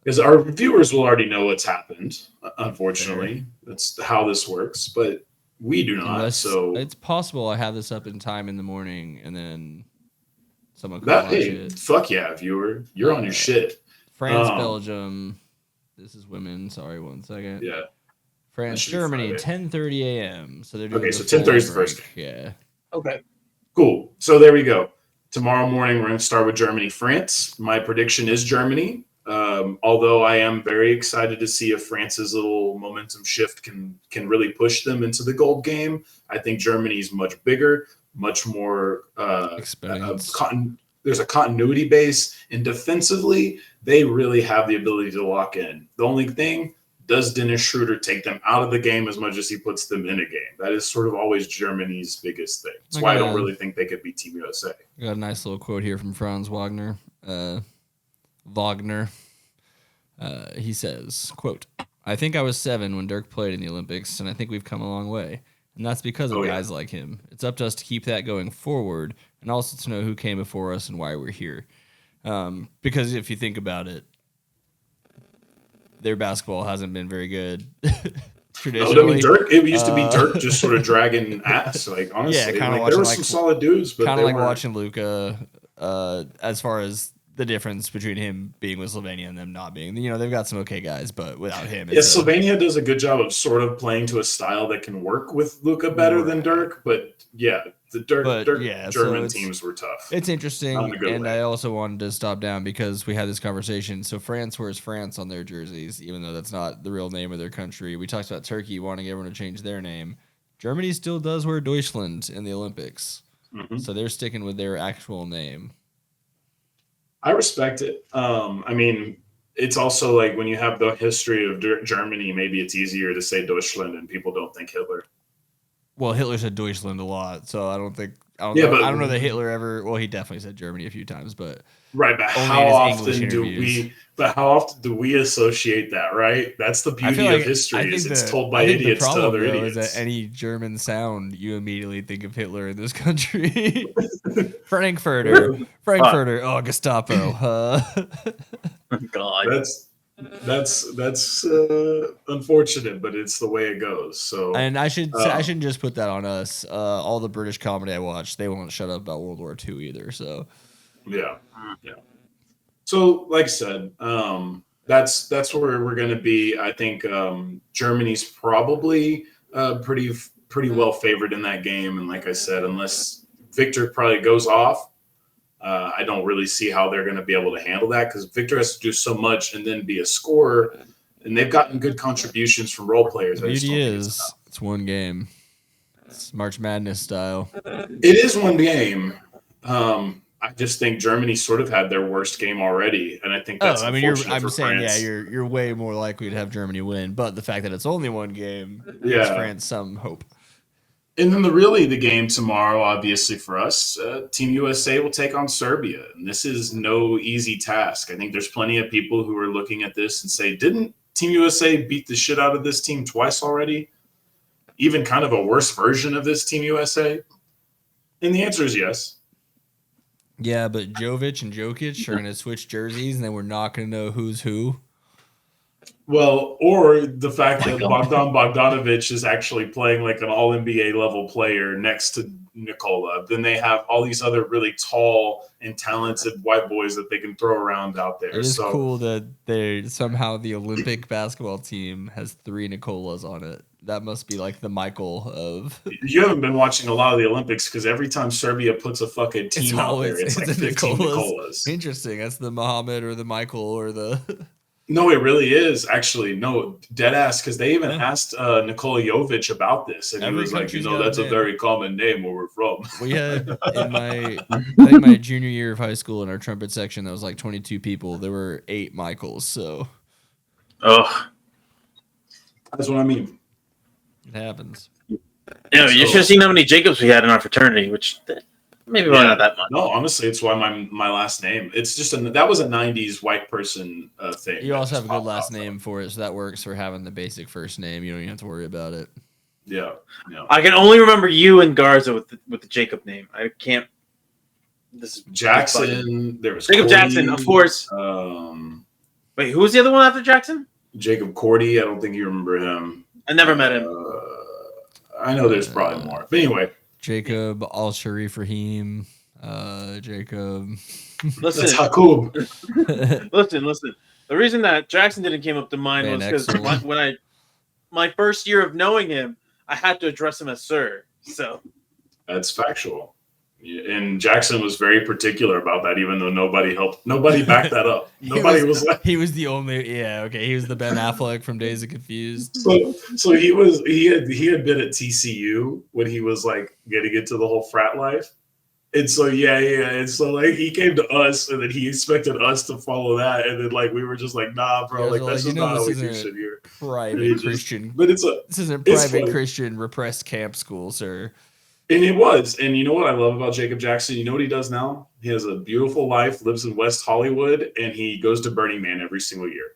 Because our viewers will already know what's happened. Unfortunately, that's how this works. But we do not. So it's possible I have this up in time in the morning, and then someone could watch it. Fuck yeah, viewer, you're on your shit. France, Belgium. This is women. Sorry, 1 second. Yeah. France, Germany, 10:30 a.m. So they're doing so 10:30 is the first game. Yeah. Okay. Cool. So there we go. Tomorrow morning we're going to start with Germany, France. My prediction is Germany. Although I am very excited to see if France's little momentum shift can really push them into the gold game. I think Germany's much bigger, much more experience. There's a continuity base, and defensively, they really have the ability to lock in. The only thing, does Dennis Schroeder take them out of the game as much as he puts them in a game? That is sort of always Germany's biggest thing. That's why I don't really think they could beat Team USA. I got a nice little quote here from Franz Wagner. He says, quote, "I think I was 7 when Dirk played in the Olympics, and I think we've come a long way. And that's because of guys like him. It's up to us to keep that going forward and also to know who came before us and why we're here." Because if you think about it, their basketball hasn't been very good traditionally. I mean, Dirk, it used to be Dirk just sort of dragging ass. Like, honestly, yeah, like, there were some solid dudes, but kind of like watching Luka as far as the difference between him being with Slovenia and them not being. You know, they've got some okay guys, but without him. Yeah, Slovenia does a good job of sort of playing to a style that can work with Luka better than Dirk, but yeah, the Dirk German teams were tough. It's interesting, and I also wanted to stop down because we had this conversation. So France wears France on their jerseys, even though that's not the real name of their country. We talked about Turkey wanting everyone to change their name. Germany still does wear Deutschland in the Olympics, so they're sticking with their actual name. I respect it. I mean, it's also like when you have the history of Germany, maybe it's easier to say Deutschland and people don't think Hitler. Well, Hitler said Deutschland a lot, so I don't know that Hitler ever. Well, he definitely said Germany a few times, but right. But how often do we associate that? Right. That's the beauty of history. It's told by idiots to other idiots. Is that any German sound, you immediately think of Hitler in this country. Frankfurter. Oh, Gestapo. God. That's unfortunate, but it's the way it goes. So, and I shouldn't just put that on us. All the British comedy I watch, they won't shut up about World War II either. So, yeah. So, like I said, that's where we're going to be. I think Germany's probably pretty well favored in that game, and like I said, unless Victor probably goes off. I don't really see how they're going to be able to handle that because Victor has to do so much and then be a scorer, and they've gotten good contributions from role players. The beauty is it's one game. It's March Madness style. It is one game. I just think Germany sort of had their worst game already, and I think that's. I'm saying, yeah, you're way more likely to have Germany win, but the fact that it's only one game gives France some hope. And then the game tomorrow, obviously for us, Team USA will take on Serbia. And this is no easy task. I think there's plenty of people who are looking at this and say, didn't Team USA beat the shit out of this team twice already? Even kind of a worse version of this Team USA? And the answer is yes. Yeah, but Jovic and Jokic are going to switch jerseys, and then we're not going to know who's who. Well, or the fact that Bogdan Bogdanovic is actually playing like an all-NBA level player next to Nikola. Then they have all these other really tall and talented white boys that they can throw around out there. It is cool that the Olympic basketball team has 3 Nicolas on it. That must be like the Michael of... You haven't been watching a lot of the Olympics because every time Serbia puts a fucking team out there, it's like 15 Nicolas. Interesting. That's the Muhammad or the Michael or the... No, it really is. Actually, no, dead ass, because they even asked Nikola Jovic about this, and he was like, that's a very common name where we're from. We had, in my junior year of high school, in our trumpet section, that was like 22 people. There were 8 Michaels, so. Oh. That's what I mean. It happens. You should have seen how many Jacobs we had in our fraternity, which... Maybe not that much. No, honestly, it's why my last name. It's just that was a '90s white person thing. You also have a good last name for it, so that works for having the basic first name. You don't even have to worry about it. Yeah. I can only remember you and Garza with the Jacob name. I can't. This is Jackson. There was Jacob Cordy, Jackson, of course. Wait, who was the other one after Jackson? Jacob Cordy. I don't think you remember him. I never met him. I know there's probably more, but anyway. Jacob Al-Sharif Rahim, Jacob. Listen, that's Hakoub. listen. The reason that Jackson didn't came up to mind was because when my first year of knowing him, I had to address him as sir. So that's factual. And Jackson was very particular about that, even though nobody backed that up. Nobody was like, he was the only, yeah, okay. He was the Ben Affleck from Days of Confused. So he had been at TCU when he was like getting into the whole frat life. And so, and so like he came to us, and then he expected us to follow that, and then like we were just like, nah, bro, like that's just not how we do shit here. Private Christian, but this isn't private Christian repressed camp school, sir. And it was, and you know what I love about Jacob Jackson? You know what he does now? He has a beautiful life, lives in West Hollywood, and he goes to Burning Man every single year.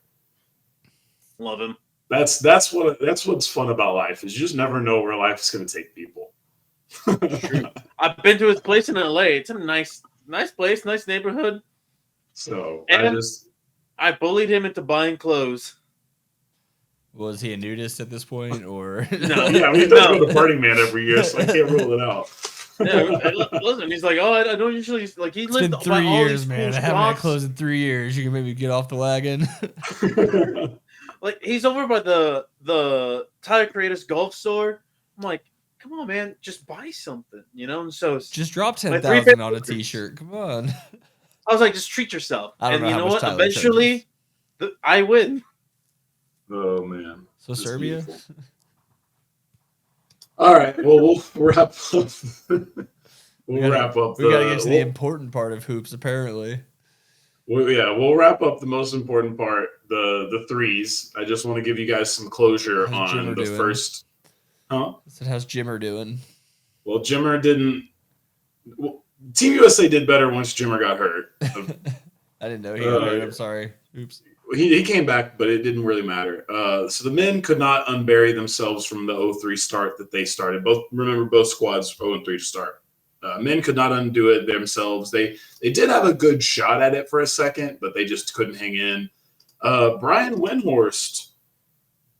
Love him. That's what's fun about life is you just never know where life is going to take people. I've been to his place in LA. It's a nice place, nice neighborhood. So and I bullied him into buying clothes. Was he a nudist at this point, or no? Yeah, I mean, he does go to Burning Man every year, so I can't rule it out. Yeah, listen, he's like, oh, I don't usually like. He lived 3 years, man. I haven't had clothes in 3 years. You can maybe get off the wagon. Like he's over by the Tyler Creators golf store. I'm like, come on, man, just buy something, you know. And so just drop 10,000 on a T-shirt. Come on. I was like, just treat yourself. And you know what? Tyler eventually, I win. Oh man. So that's Serbia. Beautiful. All right. Well, we'll wrap up. We gotta get to the important part of hoops, apparently. We'll wrap up the most important part, the threes. I just want to give you guys some closure on the first. Huh? So how's Jimmer doing? Well, Jimmer didn't. Well, Team USA did better once Jimmer got hurt. I didn't know he got hurt. I'm sorry. Oops. He came back, but it didn't really matter. So the men could not unbury themselves from the 0-3 start that they started. Both squads 0-3 to start. Men could not undo it themselves. They did have a good shot at it for a second, but they just couldn't hang in. Brian Windhorst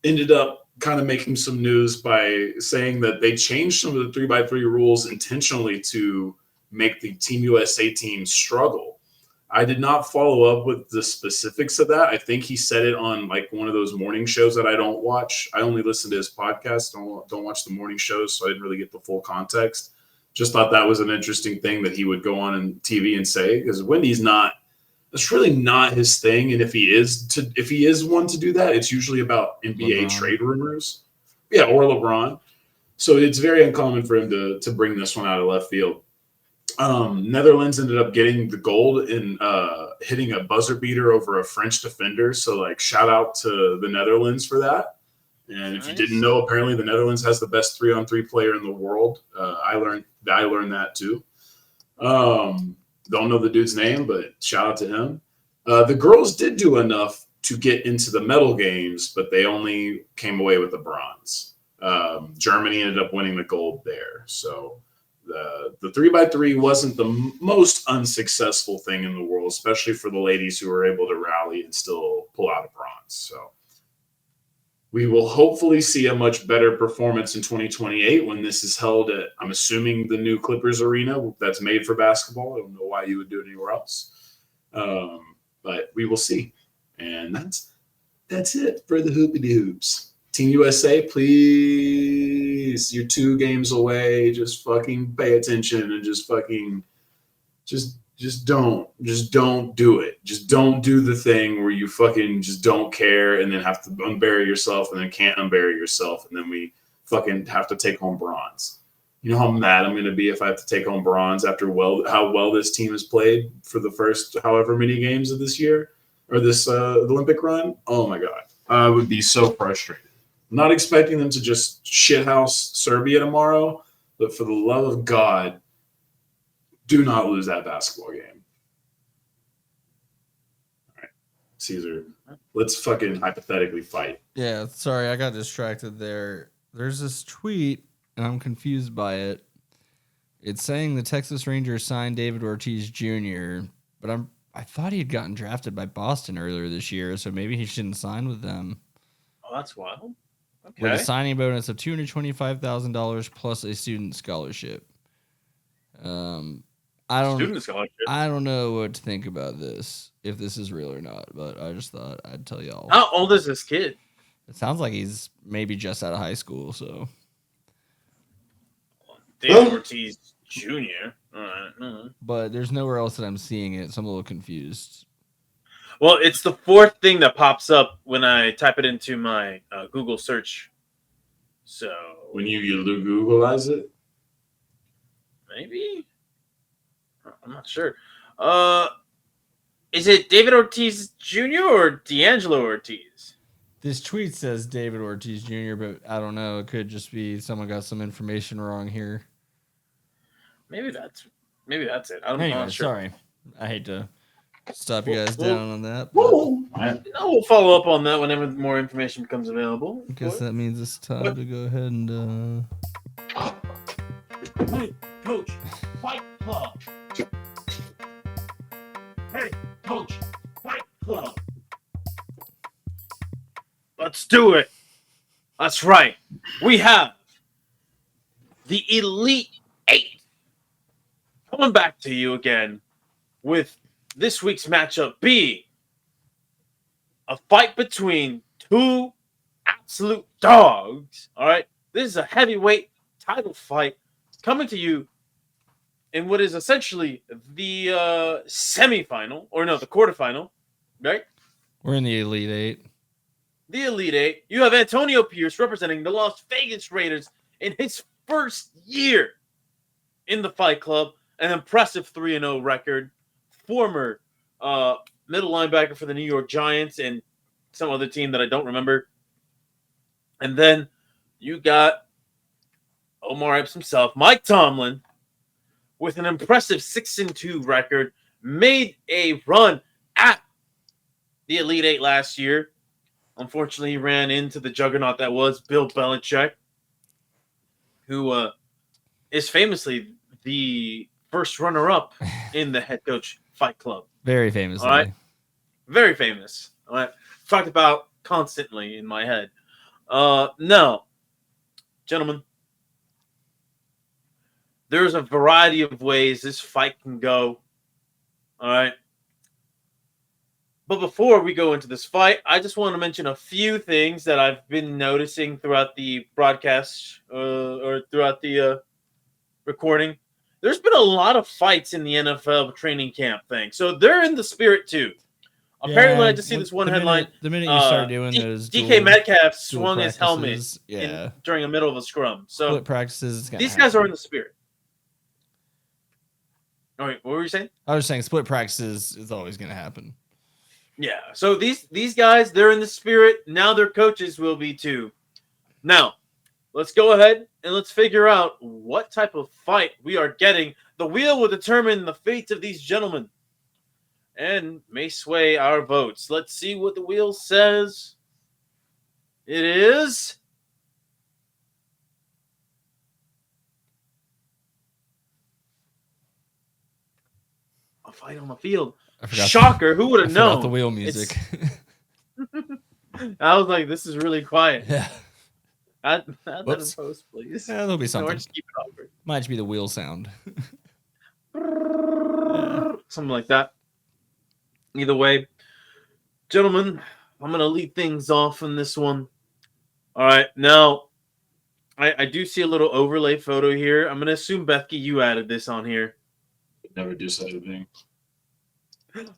ended up kind of making some news by saying that they changed some of the 3x3 rules intentionally to make the Team USA team struggle. I did not follow up with the specifics of that. I think he said it on like one of those morning shows that I don't watch. I only listen to his podcast. Don't watch the morning shows, so I didn't really get the full context. Just thought that was an interesting thing that he would go on TV and say, because Wendy's that's really not his thing. And if he is one to do that, it's usually about NBA trade rumors. Yeah, or LeBron. So it's very uncommon for him to bring this one out of left field. Netherlands ended up getting the gold in hitting a buzzer beater over a French defender. So like shout out to the Netherlands for that. And if you didn't know, apparently the Netherlands has the best 3-on-3 player in the world. I learned that too. Don't know the dude's name, but shout out to him. The girls did do enough to get into the medal games, but they only came away with the bronze. Germany ended up winning the gold there. So the 3x3 wasn't the most unsuccessful thing in the world, especially for the ladies who were able to rally and still pull out a bronze. So we will hopefully see a much better performance in 2028 when this is held at, I'm assuming, the new Clippers arena that's made for basketball. I don't know why you would do it anywhere else. But we will see. And that's it for the Hoopity Hoops. Team USA, please. You're 2 games away. Just fucking pay attention and just don't do it. Just don't do the thing where you fucking just don't care and then have to unbury yourself and then can't unbury yourself and then we fucking have to take home bronze. You know how mad I'm going to be if I have to take home bronze after how well this team has played for the first however many games of this year or this Olympic run? Oh my God. I would be so frustrated. I'm not expecting them to just shithouse Serbia tomorrow, but for the love of God, do not lose that basketball game. All right, Caesar, let's fucking hypothetically fight. Yeah, sorry, I got distracted there. There's this tweet, and I'm confused by it. It's saying the Texas Rangers signed David Ortiz Jr., but I thought he had gotten drafted by Boston earlier this year, so maybe he shouldn't sign with them. Oh, that's wild. Okay. With a signing bonus of $225,000 plus a student scholarship. I don't know what to think about this, if this is real or not, but I just thought I'd tell y'all. How old is this kid? It sounds like he's maybe just out of high school, so. David Ortiz Junior. All right. But there's nowhere else that I'm seeing it, so I'm a little confused. Well, it's the fourth thing that pops up when I type it into my Google search. So when you Googleize it, maybe I'm not sure. Is it David Ortiz Jr. or D'Angelo Ortiz? This tweet says David Ortiz Jr., but I don't know. It could just be someone got some information wrong here. Maybe that's it. I'm anyway, not sure. Sorry. I hate to stop you guys down on that. We'll follow up on that whenever more information becomes available. I guess that means it's time to go ahead and... Hey, Coach, Fight Club. Hey, Coach, Fight Club. Let's do it. That's right. We have the Elite Eight coming back to you again with this week's matchup being a fight between two absolute dogs. All right. This is a heavyweight title fight coming to you in what is essentially the semifinal, or no, the quarterfinal, right? We're in the Elite Eight. The Elite Eight. You have Antonio Pierce representing the Las Vegas Raiders in his first year in the Fight Club. An impressive 3-0 record. Former middle linebacker for the New York Giants and some other team that I don't remember. And then you got Omar Epps himself, Mike Tomlin, with an impressive 6-2 record, made a run at the Elite Eight last year. Unfortunately, he ran into the juggernaut that was Bill Belichick, who is famously the first runner-up in the head coach Fight Club. Very famously. All right? Very famous. All right? Talked about constantly in my head. Now, gentlemen, there's a variety of ways this fight can go. All right? But before we go into this fight, I just want to mention a few things that I've been noticing throughout the broadcast or throughout the recording. There's been a lot of fights in the NFL training camp thing. So they're in the spirit too. Apparently, I just see this one headline. The minute you start doing those DK Metcalf swung his helmet yeah. during the middle of a scrum. So split practices. These guys are in the spirit. All right, what were you saying? I was saying split practices is always going to happen. Yeah, so these guys, they're in the spirit. Now their coaches will be too. Now, let's go ahead and let's figure out what type of fight we are getting. The wheel will determine the fate of these gentlemen and may sway our votes. Let's see what the wheel says. It is a fight on the field. Shocker! Who would have known? The wheel music. I was like, "This is really quiet." Yeah. Add that in post, please. Yeah, there'll be something. Just keep it over. Might just be the wheel sound. Something like that. Either way, gentlemen, I'm gonna lead things off in this one. All right, now I do see a little overlay photo here. I'm gonna assume Bethke, you added this on here. Never do such a thing.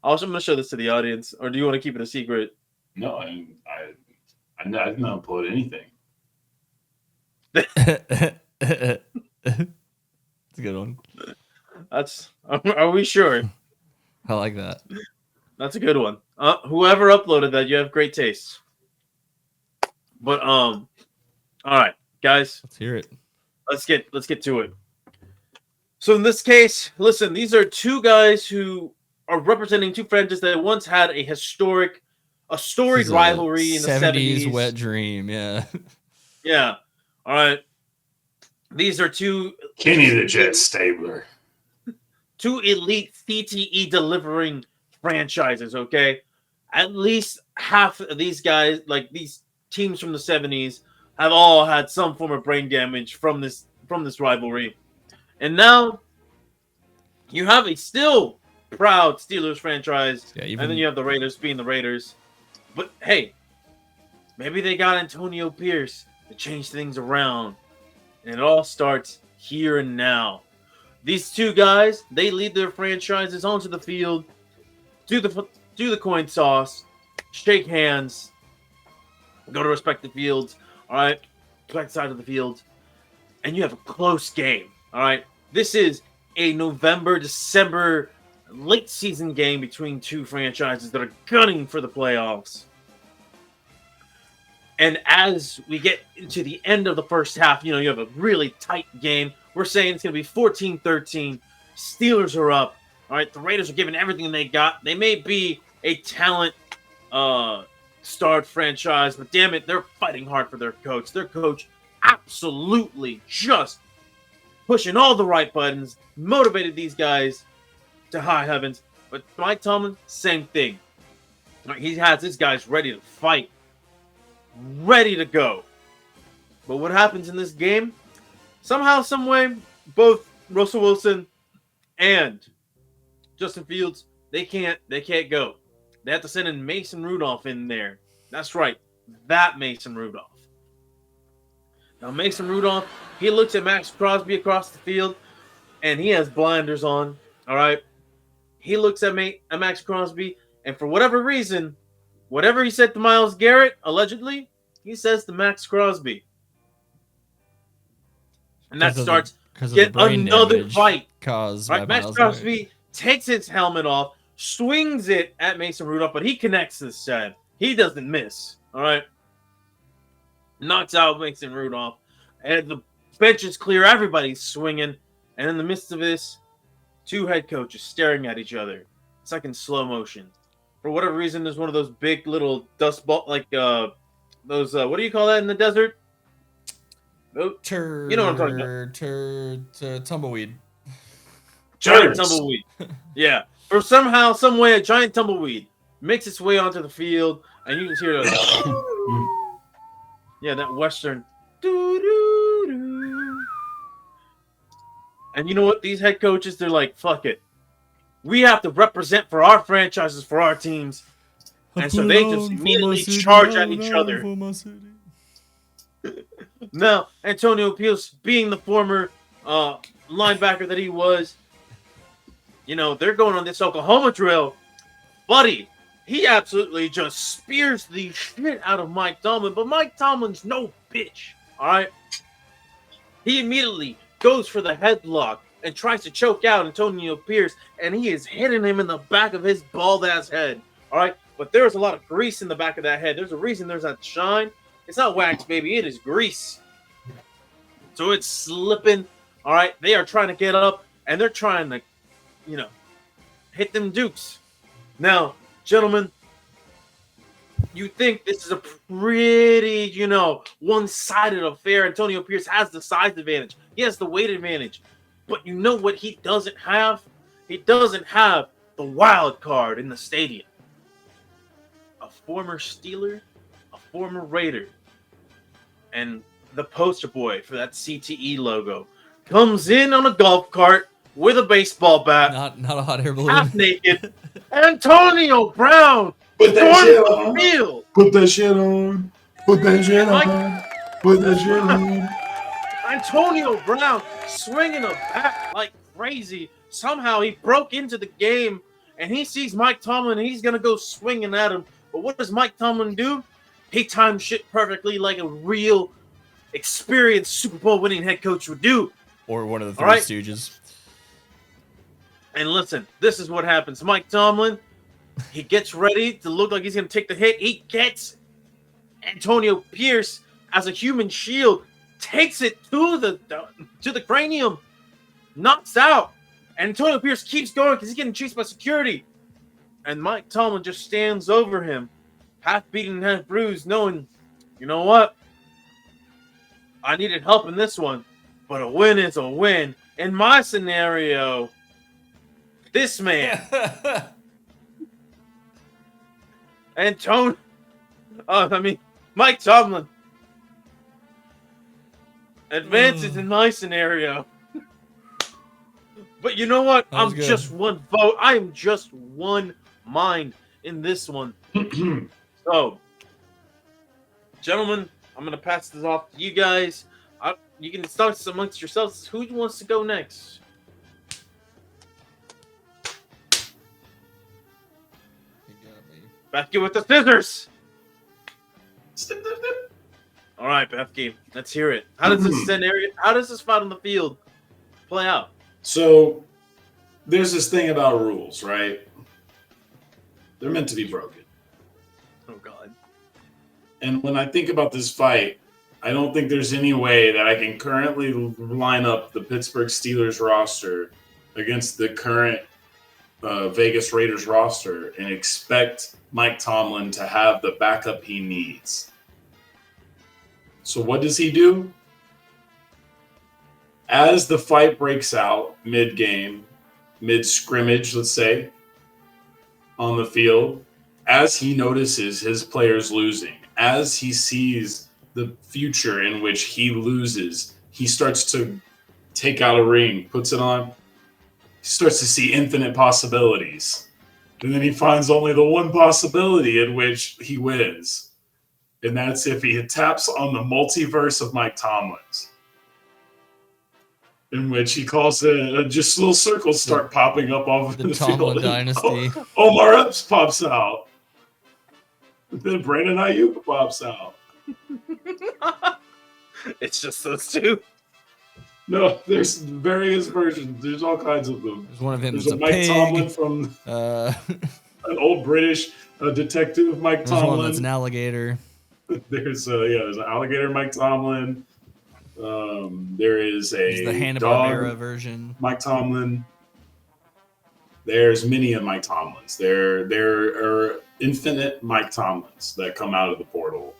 Also, I'm gonna show this to the audience, or do you want to keep it a secret? No, I did not upload anything. It's a good one. Are we sure? I like that. That's a good one. Whoever uploaded that, you have great taste. But all right, guys, let's hear it. Let's get to it. So in this case, listen, these are two guys who are representing two franchises that once had a storied rivalry in the 70s. Wet dream, yeah. Yeah. All right. These are two Kenny the Jet Stabler. Two elite CTE delivering franchises, okay? At least half of these guys, like these teams from the 70s, have all had some form of brain damage from this rivalry. And now you have a still proud Steelers franchise, and then you have the Raiders being the Raiders. But hey, maybe they got Antonio Pierce to change things around. And it all starts here and now. These two guys, they lead their franchises onto the field, do the coin toss, shake hands, go to respective fields. All right, respective side of the field, and you have a close game. All right, this is a November, December, late season game between two franchises that are gunning for the playoffs. And as we get into the end of the first half, you have a really tight game. We're saying it's going to be 14-13. Steelers are up. All right, the Raiders are giving everything they got. They may be a talent starred franchise, but damn it, they're fighting hard for their coach. Their coach absolutely just pushing all the right buttons, motivated these guys to high heavens. But Mike Tomlin, same thing. He has his guys ready to fight, ready to go. But what happens in this game? Somehow, some way, both Russell Wilson and Justin Fields, they can't go. They have to send in Mason Rudolph in there. That's right, that Mason Rudolph. Now, Mason Rudolph, he looks at Max Crosby across the field, and he has blinders on, all right? He looks at Max Crosby, and for whatever reason, whatever he said to Myles Garrett, allegedly, he says to Max Crosby. And that starts get another fight. Right? Max Crosby takes his helmet off, swings it at Mason Rudolph, but he connects this time. He doesn't miss, all right? Knocks out Mason Rudolph, and the bench is clear. Everybody's swinging, and in the midst of this, two head coaches staring at each other. It's like in slow motion. For whatever reason, there's one of those big little dust ball, like those. What do you call that in the desert? You know what I'm talking about? Tumbleweed. Giant tumbleweed. Yeah. For somehow, some way, a giant tumbleweed makes its way onto the field, and you can hear the yeah, that Western. And you know what? These head coaches, they're like, fuck it. We have to represent for our franchises, for our teams. And so they just immediately charge at each other. Now, Antonio Pierce, being the former linebacker that he was, they're going on this Oklahoma drill. Buddy, he absolutely just spears the shit out of Mike Tomlin. But Mike Tomlin's no bitch, all right? He immediately goes for the headlock and tries to choke out Antonio Pierce, and he is hitting him in the back of his bald-ass head, all right? But there's a lot of grease in the back of that head. There's a reason there's that shine. It's not wax, baby. It is grease. So it's slipping, all right? They are trying to get up, and they're trying to, hit them dukes. Now, gentlemen, you think this is a pretty, one-sided affair. Antonio Pierce has the size advantage. He has the weight advantage. But you know what he doesn't have? He doesn't have the wild card in the stadium. A former Steeler, a former Raider, and the poster boy for that CTE logo comes in on a golf cart with a baseball bat. Not a hot air balloon. Half naked. Antonio Brown. Put that shit on. Field. Put that shit on. Put that shit on. Put that shit on. Antonio Brown swinging a bat like crazy. Somehow he broke into the game, and he sees Mike Tomlin, and he's going to go swinging at him. But what does Mike Tomlin do? He times shit perfectly like a real experienced Super Bowl winning head coach would do. Or one of the Three Stooges. And listen, this is what happens. Mike Tomlin, he gets ready to look like he's going to take the hit. He gets Antonio Pierce as a human shield, takes it to the cranium, knocks out. And Antonio Pierce keeps going because he's getting chased by security. And Mike Tomlin just stands over him, half beaten, half bruised, knowing, you know what? I needed help in this one, but a win is a win. In my scenario, this man, Mike Tomlin advances in my scenario. But you know what? I'm just one vote. I am just one mind in this one. So, gentlemen, I'm going to pass this off to you guys. You can start amongst yourselves. Who wants to go next? Bethke with the scissors. Snip, snip, snip. All right, Bethke, let's hear it. How does this scenario? How does this fight on the field play out? So there's this thing about rules, right? They're meant to be broken. Oh God. And when I think about this fight, I don't think there's any way that I can currently line up the Pittsburgh Steelers roster against the current Vegas Raiders roster and expect Mike Tomlin to have the backup he needs. So what does he do? As the fight breaks out mid-game, mid-scrimmage, let's say, on the field, as he notices his players losing, as he sees the future in which he loses, he starts to take out a ring, puts it on. He starts to see infinite possibilities. And then he finds only the one possibility in which he wins. And that's if he taps on the multiverse of Mike Tomlin's, in which he calls it just little circles start popping up off The the Tomlin field. dynasty. Omar Epps pops out. Then Brandon Ayuk pops out. It's just those two. No, there's various versions. There's all kinds of them. There's one of him. There's There's a a Mike pig. Tomlin from an old British detective, Mike There's one Tomlin. that's an alligator. There's an alligator, Mike Tomlin. There is There's a the Hanna-Barbera dog, version. Mike Tomlin. There's many of Mike Tomlins. There are infinite Mike Tomlins that come out of the portal.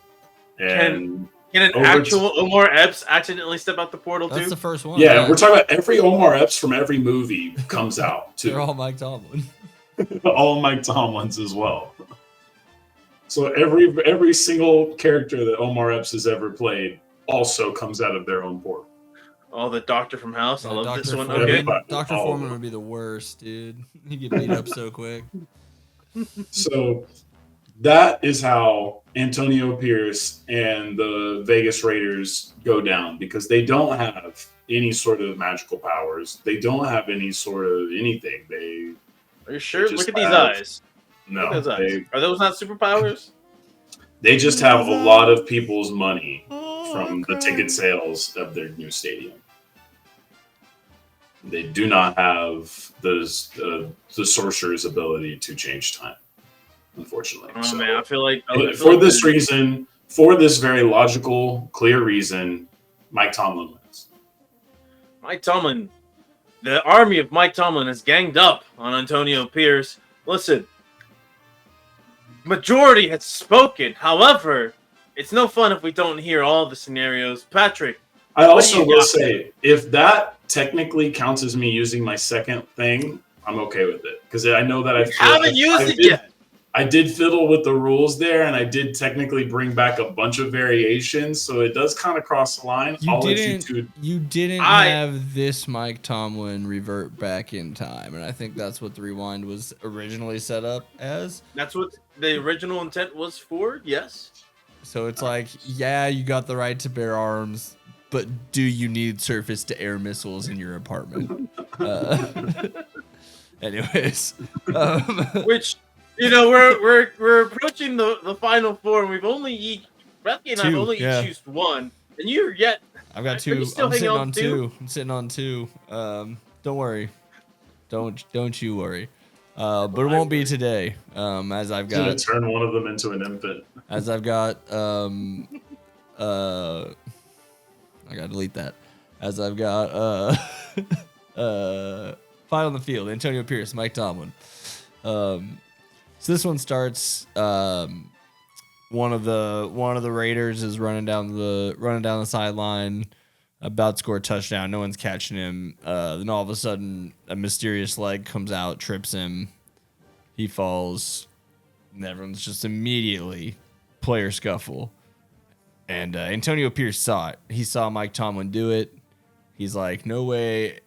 And Can an Over actual Omar Epps accidentally step out the portal That's too? the first one. yeah, we're talking about every Omar Epps from every movie comes out They're too. all Mike Tomlin. All Mike Tomlins as well. So every single character that Omar Epps has ever played also comes out of their own portal. Oh, the doctor from House. I love Dr. this one. Foreman, Okay. Everybody. Dr. All of Foreman them. would be the worst, dude. He'd get beat up so quick. So that is how Antonio Pierce and the Vegas Raiders go down, because they don't have any sort of magical powers. They don't have any sort of anything. Are you sure? just Look at these have- eyes. No, Look at those eyes. they, Are those not superpowers? they just have a lot of people's money from the ticket sales of their new stadium. They do not have the sorcerer's ability to change time, unfortunately. Oh So, man, I feel like for this reason, for this very logical, clear reason, Mike Tomlin wins. Mike Tomlin, the army of Mike Tomlin has ganged up on Antonio Pierce. Listen, majority has spoken. However, it's no fun if we don't hear all the scenarios. Patrick, I What do also you will got? say, if that technically counts as me using my second thing, I'm okay with it, because I know that I haven't used it yet. I did fiddle with the rules there, and I did technically bring back a bunch of variations, so it does kind of cross the line. You I'll let didn't. you two. You didn't I- have this Mike Tomlin revert back in time, and I think that's what the rewind was originally set up as. That's what the original intent was for. Yes. So it's like, yeah, you got the right to bear arms, but do you need surface-to-air missiles in your apartment? Anyways, Which, we're approaching the final four, and we've only Bethke and I've Two, only yeah. each used one, and you're yet. I've got Are two. you still I'm hanging sitting on on to two. I'm sitting on two. Don't worry. Don't you worry. But it won't be today. As I've Gonna got turn one of them into an infant. I gotta delete that. As I've got fight on the field, Antonio Pierce, Mike Tomlin. So this one starts. One of the Raiders is running down the sideline, about to score a touchdown. No one's catching him. Then all of a sudden, a mysterious leg comes out, trips him. He falls, and everyone's just immediately player scuffle. And Antonio Pierce saw it. He saw Mike Tomlin do it. He's like, no way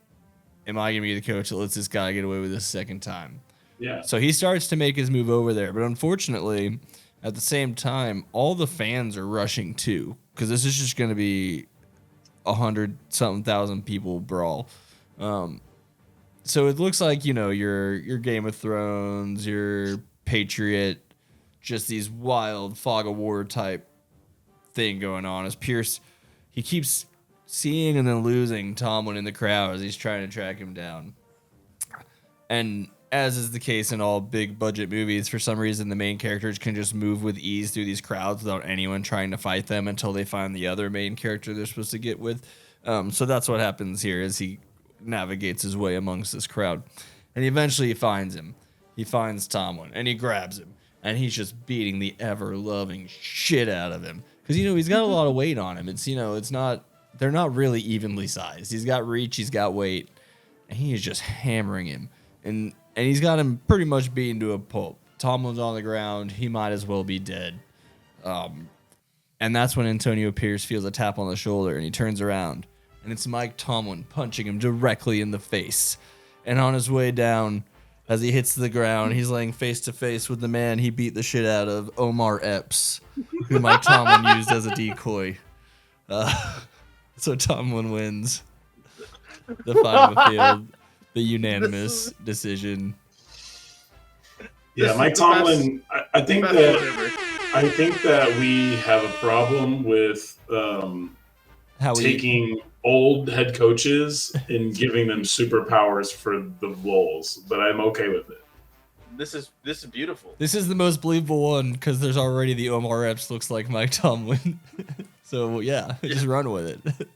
am I going to be the coach that lets this guy get away with this a second time. Yeah. So he starts to make his move over there. But unfortunately, at the same time, all the fans are rushing too, because this is just going to be 100-something thousand people brawl. So it looks like, your Game of Thrones, your Patriot just these wild fog of war type thing going on as Pierce, he keeps seeing and then losing Tomlin in the crowd as he's trying to track him down. And as is the case in all big budget movies, for some reason the main characters can just move with ease through these crowds without anyone trying to fight them until they find the other main character they're supposed to get with. So that's what happens here as he navigates his way amongst this crowd. And eventually he finds him. He finds Tomlin and he grabs him. And he's just beating the ever-loving shit out of him. Because, he's got a lot of weight on him. They're not really evenly sized. He's got reach, he's got weight. And he is just hammering him. And he's got him pretty much beaten to a pulp. Tomlin's on the ground. He might as well be dead. And that's when Antonio Pierce feels a tap on the shoulder, and he turns around. And it's Mike Tomlin punching him directly in the face. And on his way down, as he hits the ground, he's laying face to face with the man he beat the shit out of, Omar Epps, who Mike Tomlin used as a decoy. So Tomlin wins the final field. The unanimous decision. Yeah, Mike Tomlin. I think that we have a problem with taking old head coaches and giving them superpowers for the roles, but I'm okay with it. This is beautiful. This is the most believable one because there's already the Omar Epps looks like Mike Tomlin. So yeah, just run with it.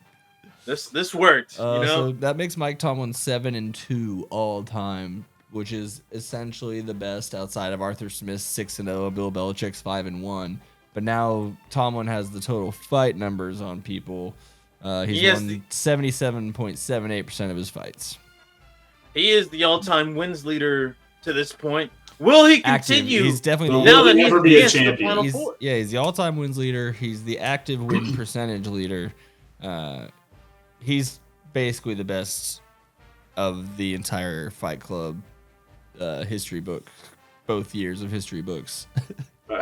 This worked, So that makes Mike Tomlin 7-2 all time, which is essentially the best outside of Arthur Smith's 6-0, Bill Belichick's 5-1. But now Tomlin has the total fight numbers on people. He's won 77.78% of his fights. He is the all-time wins leader to this point. Will he continue? Active. He's definitely now that he's be a advanced to the champion. Final Four. He's the all-time wins leader. He's the active win percentage leader. He's basically the best of the entire Fight Club history book, both years of history books.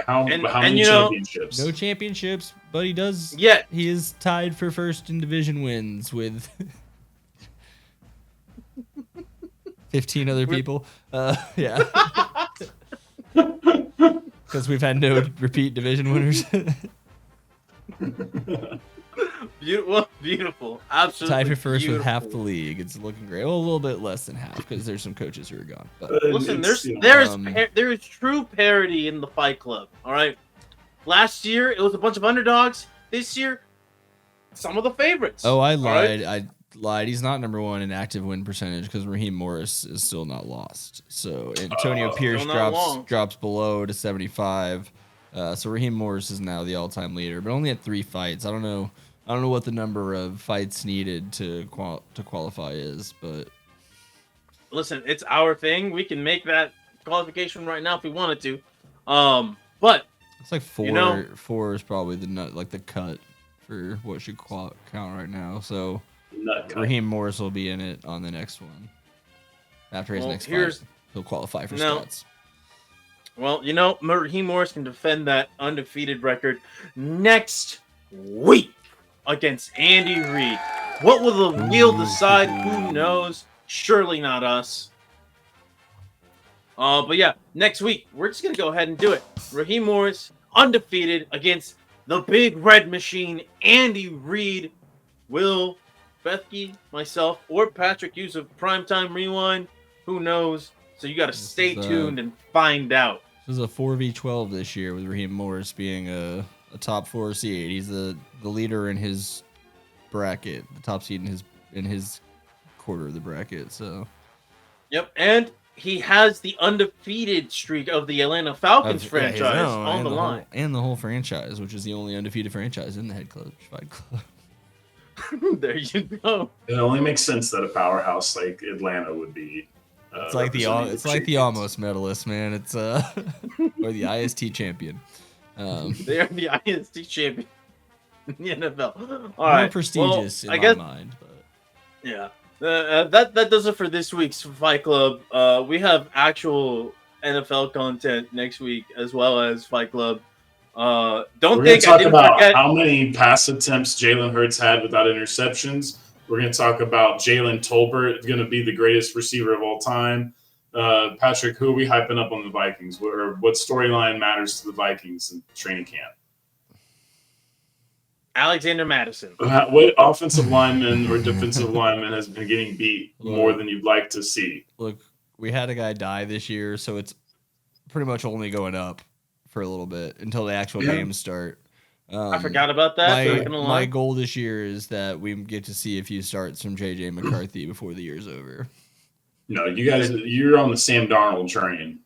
How many championships? No championships, but he does. Yeah, he is tied for first in division wins with 15 other people. Yeah, because we've had no repeat division winners. Beautiful. Absolutely. Tied for first beautiful. with half the league. It's looking great. Well, a little bit less than half because there's some coaches who are gone. But listen, there is true parity in the Fight Club. All right. Last year it was a bunch of underdogs. This year, some of the favorites. Oh, I lied. Right? I lied. He's not number one in active win percentage because Raheem Morris is still not lost. So Antonio Pierce drops below to 75. So Raheem Morris is now the all-time leader, but only at 3 fights. I don't know what the number of fights needed to qualify is, but listen, it's our thing. We can make that qualification right now if we wanted to. But it's like 4. 4 is probably the cut for what should count right now. So Raheem Morris will be in it on the next one. After his next fight, he'll qualify for stats. Well, Raheem Morris can defend that undefeated record next week against Andy Reid. What will the wheel decide? Who knows? Surely not us. But yeah, next week, we're just going to go ahead and do it. Raheem Morris, undefeated against the big red machine, Andy Reid. Will Bethke, myself, or Patrick use a Primetime Rewind? Who knows? So you got to stay tuned and find out. This is a 4v12 this year with Raheem Morris being a top 4 seed. He's the leader in his bracket, the top seed in his quarter of the bracket. So, yep, and he has the undefeated streak of the Atlanta Falcons franchise on the line, and the whole franchise, which is the only undefeated franchise in the head coach Fight Club. There you go. It only makes sense that a powerhouse like Atlanta would be. It's like the almost medalist, man. It's or the IST champion. They are the IST champion in the NFL. All More right, prestigious in my mind, but yeah, that does it for this week's Fight Club. We have actual NFL content next week as well as Fight Club. We're going to talk about how many pass attempts Jalen Hurts had without interceptions. We're going to talk about Jalen Tolbert, going to be the greatest receiver of all time. Patrick, who are we hyping up on the Vikings? What storyline matters to the Vikings in training camp? Alexander Madison. What offensive lineman or defensive lineman has been getting beat more than you'd like to see? Look, we had a guy die this year, so it's pretty much only going up for a little bit until the actual games start. I forgot about that. My goal this year is that we get to see a few starts from J.J. McCarthy before the year's over. No, you're on the Sam Darnold train.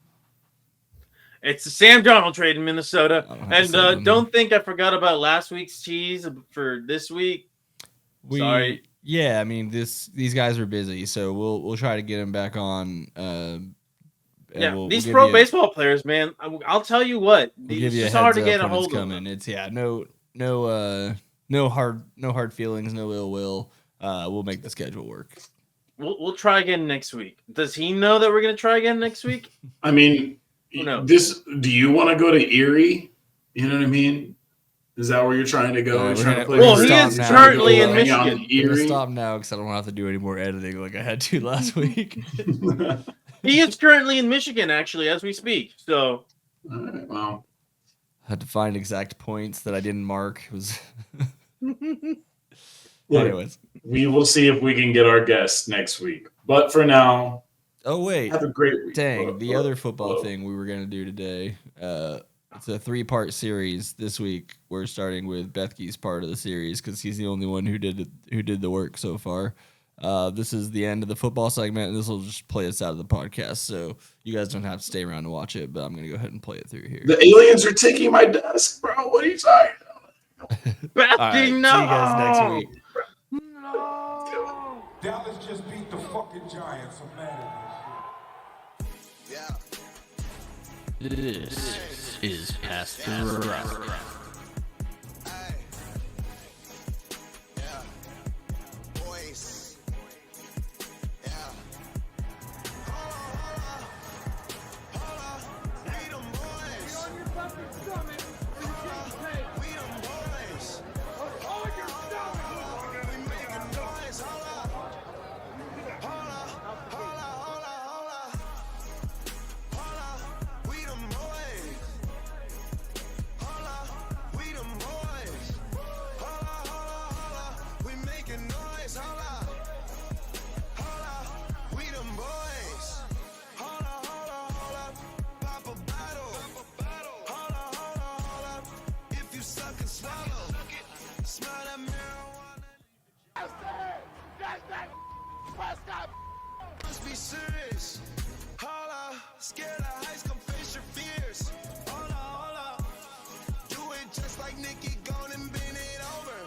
It's the Sam Darnold trade in Minnesota. And don't think I forgot about last week's cheese for this week. Sorry. Yeah, I mean these guys are busy, so we'll try to get them back on. These pro baseball players, man. I'll tell you what. It's just hard to get a hold of them. It's no hard feelings, no ill will. We'll make the schedule work. We'll try again next week. Does he know that we're gonna try again next week? I mean, do you want to go to Erie? You know what I mean? Is that where you're trying to go? He is currently in Michigan. I'm gonna stop now because I don't have to do any more editing like I had to last week. He is currently in Michigan, actually, as we speak. So, all right, well, I had to find exact points that I didn't mark. It was. Anyways, we will see if we can get our guest next week. But for now, have a great week. Dang, the other football thing we were gonna do today. It's a 3-part series this week. We're starting with Bethke's part of the series because he's the only one who did the work so far. This is the end of the football segment, and this will just play us out of the podcast. So you guys don't have to stay around to watch it, but I'm gonna go ahead and play it through here. The aliens are taking my desk, bro. What are you talking about? Bethke, no. See you guys next week. No. Dallas just beat the fucking Giants. I'm mad at this shit. This is Past the Rock. Must be serious. Holla, scared of heights, come face your fears. Holla, do it just like Nikki, gone and bend it over.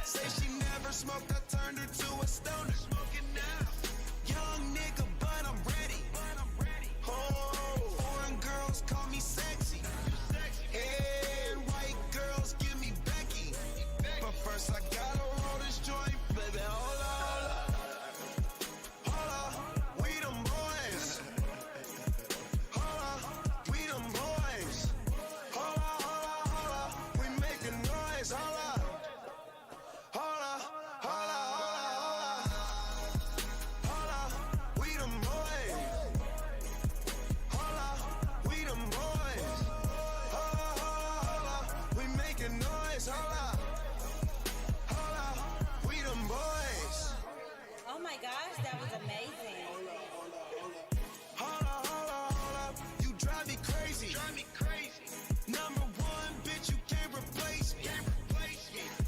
Say she never smoked, I turned her to a stoner. Smoking now. Young nigga, but I'm ready. Oh, foreign girls call me sexy. And white girls give me Becky. But first I gotta roll this joint, baby. Hold up. Oh my gosh, that was amazing. You drive me crazy. Number one, bitch, you can't replace me.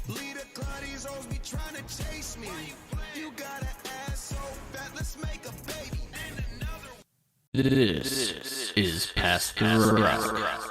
Leader Claudia's always be trying to chase me. You got an ass so fat, let's make a baby. This is Past the Rock.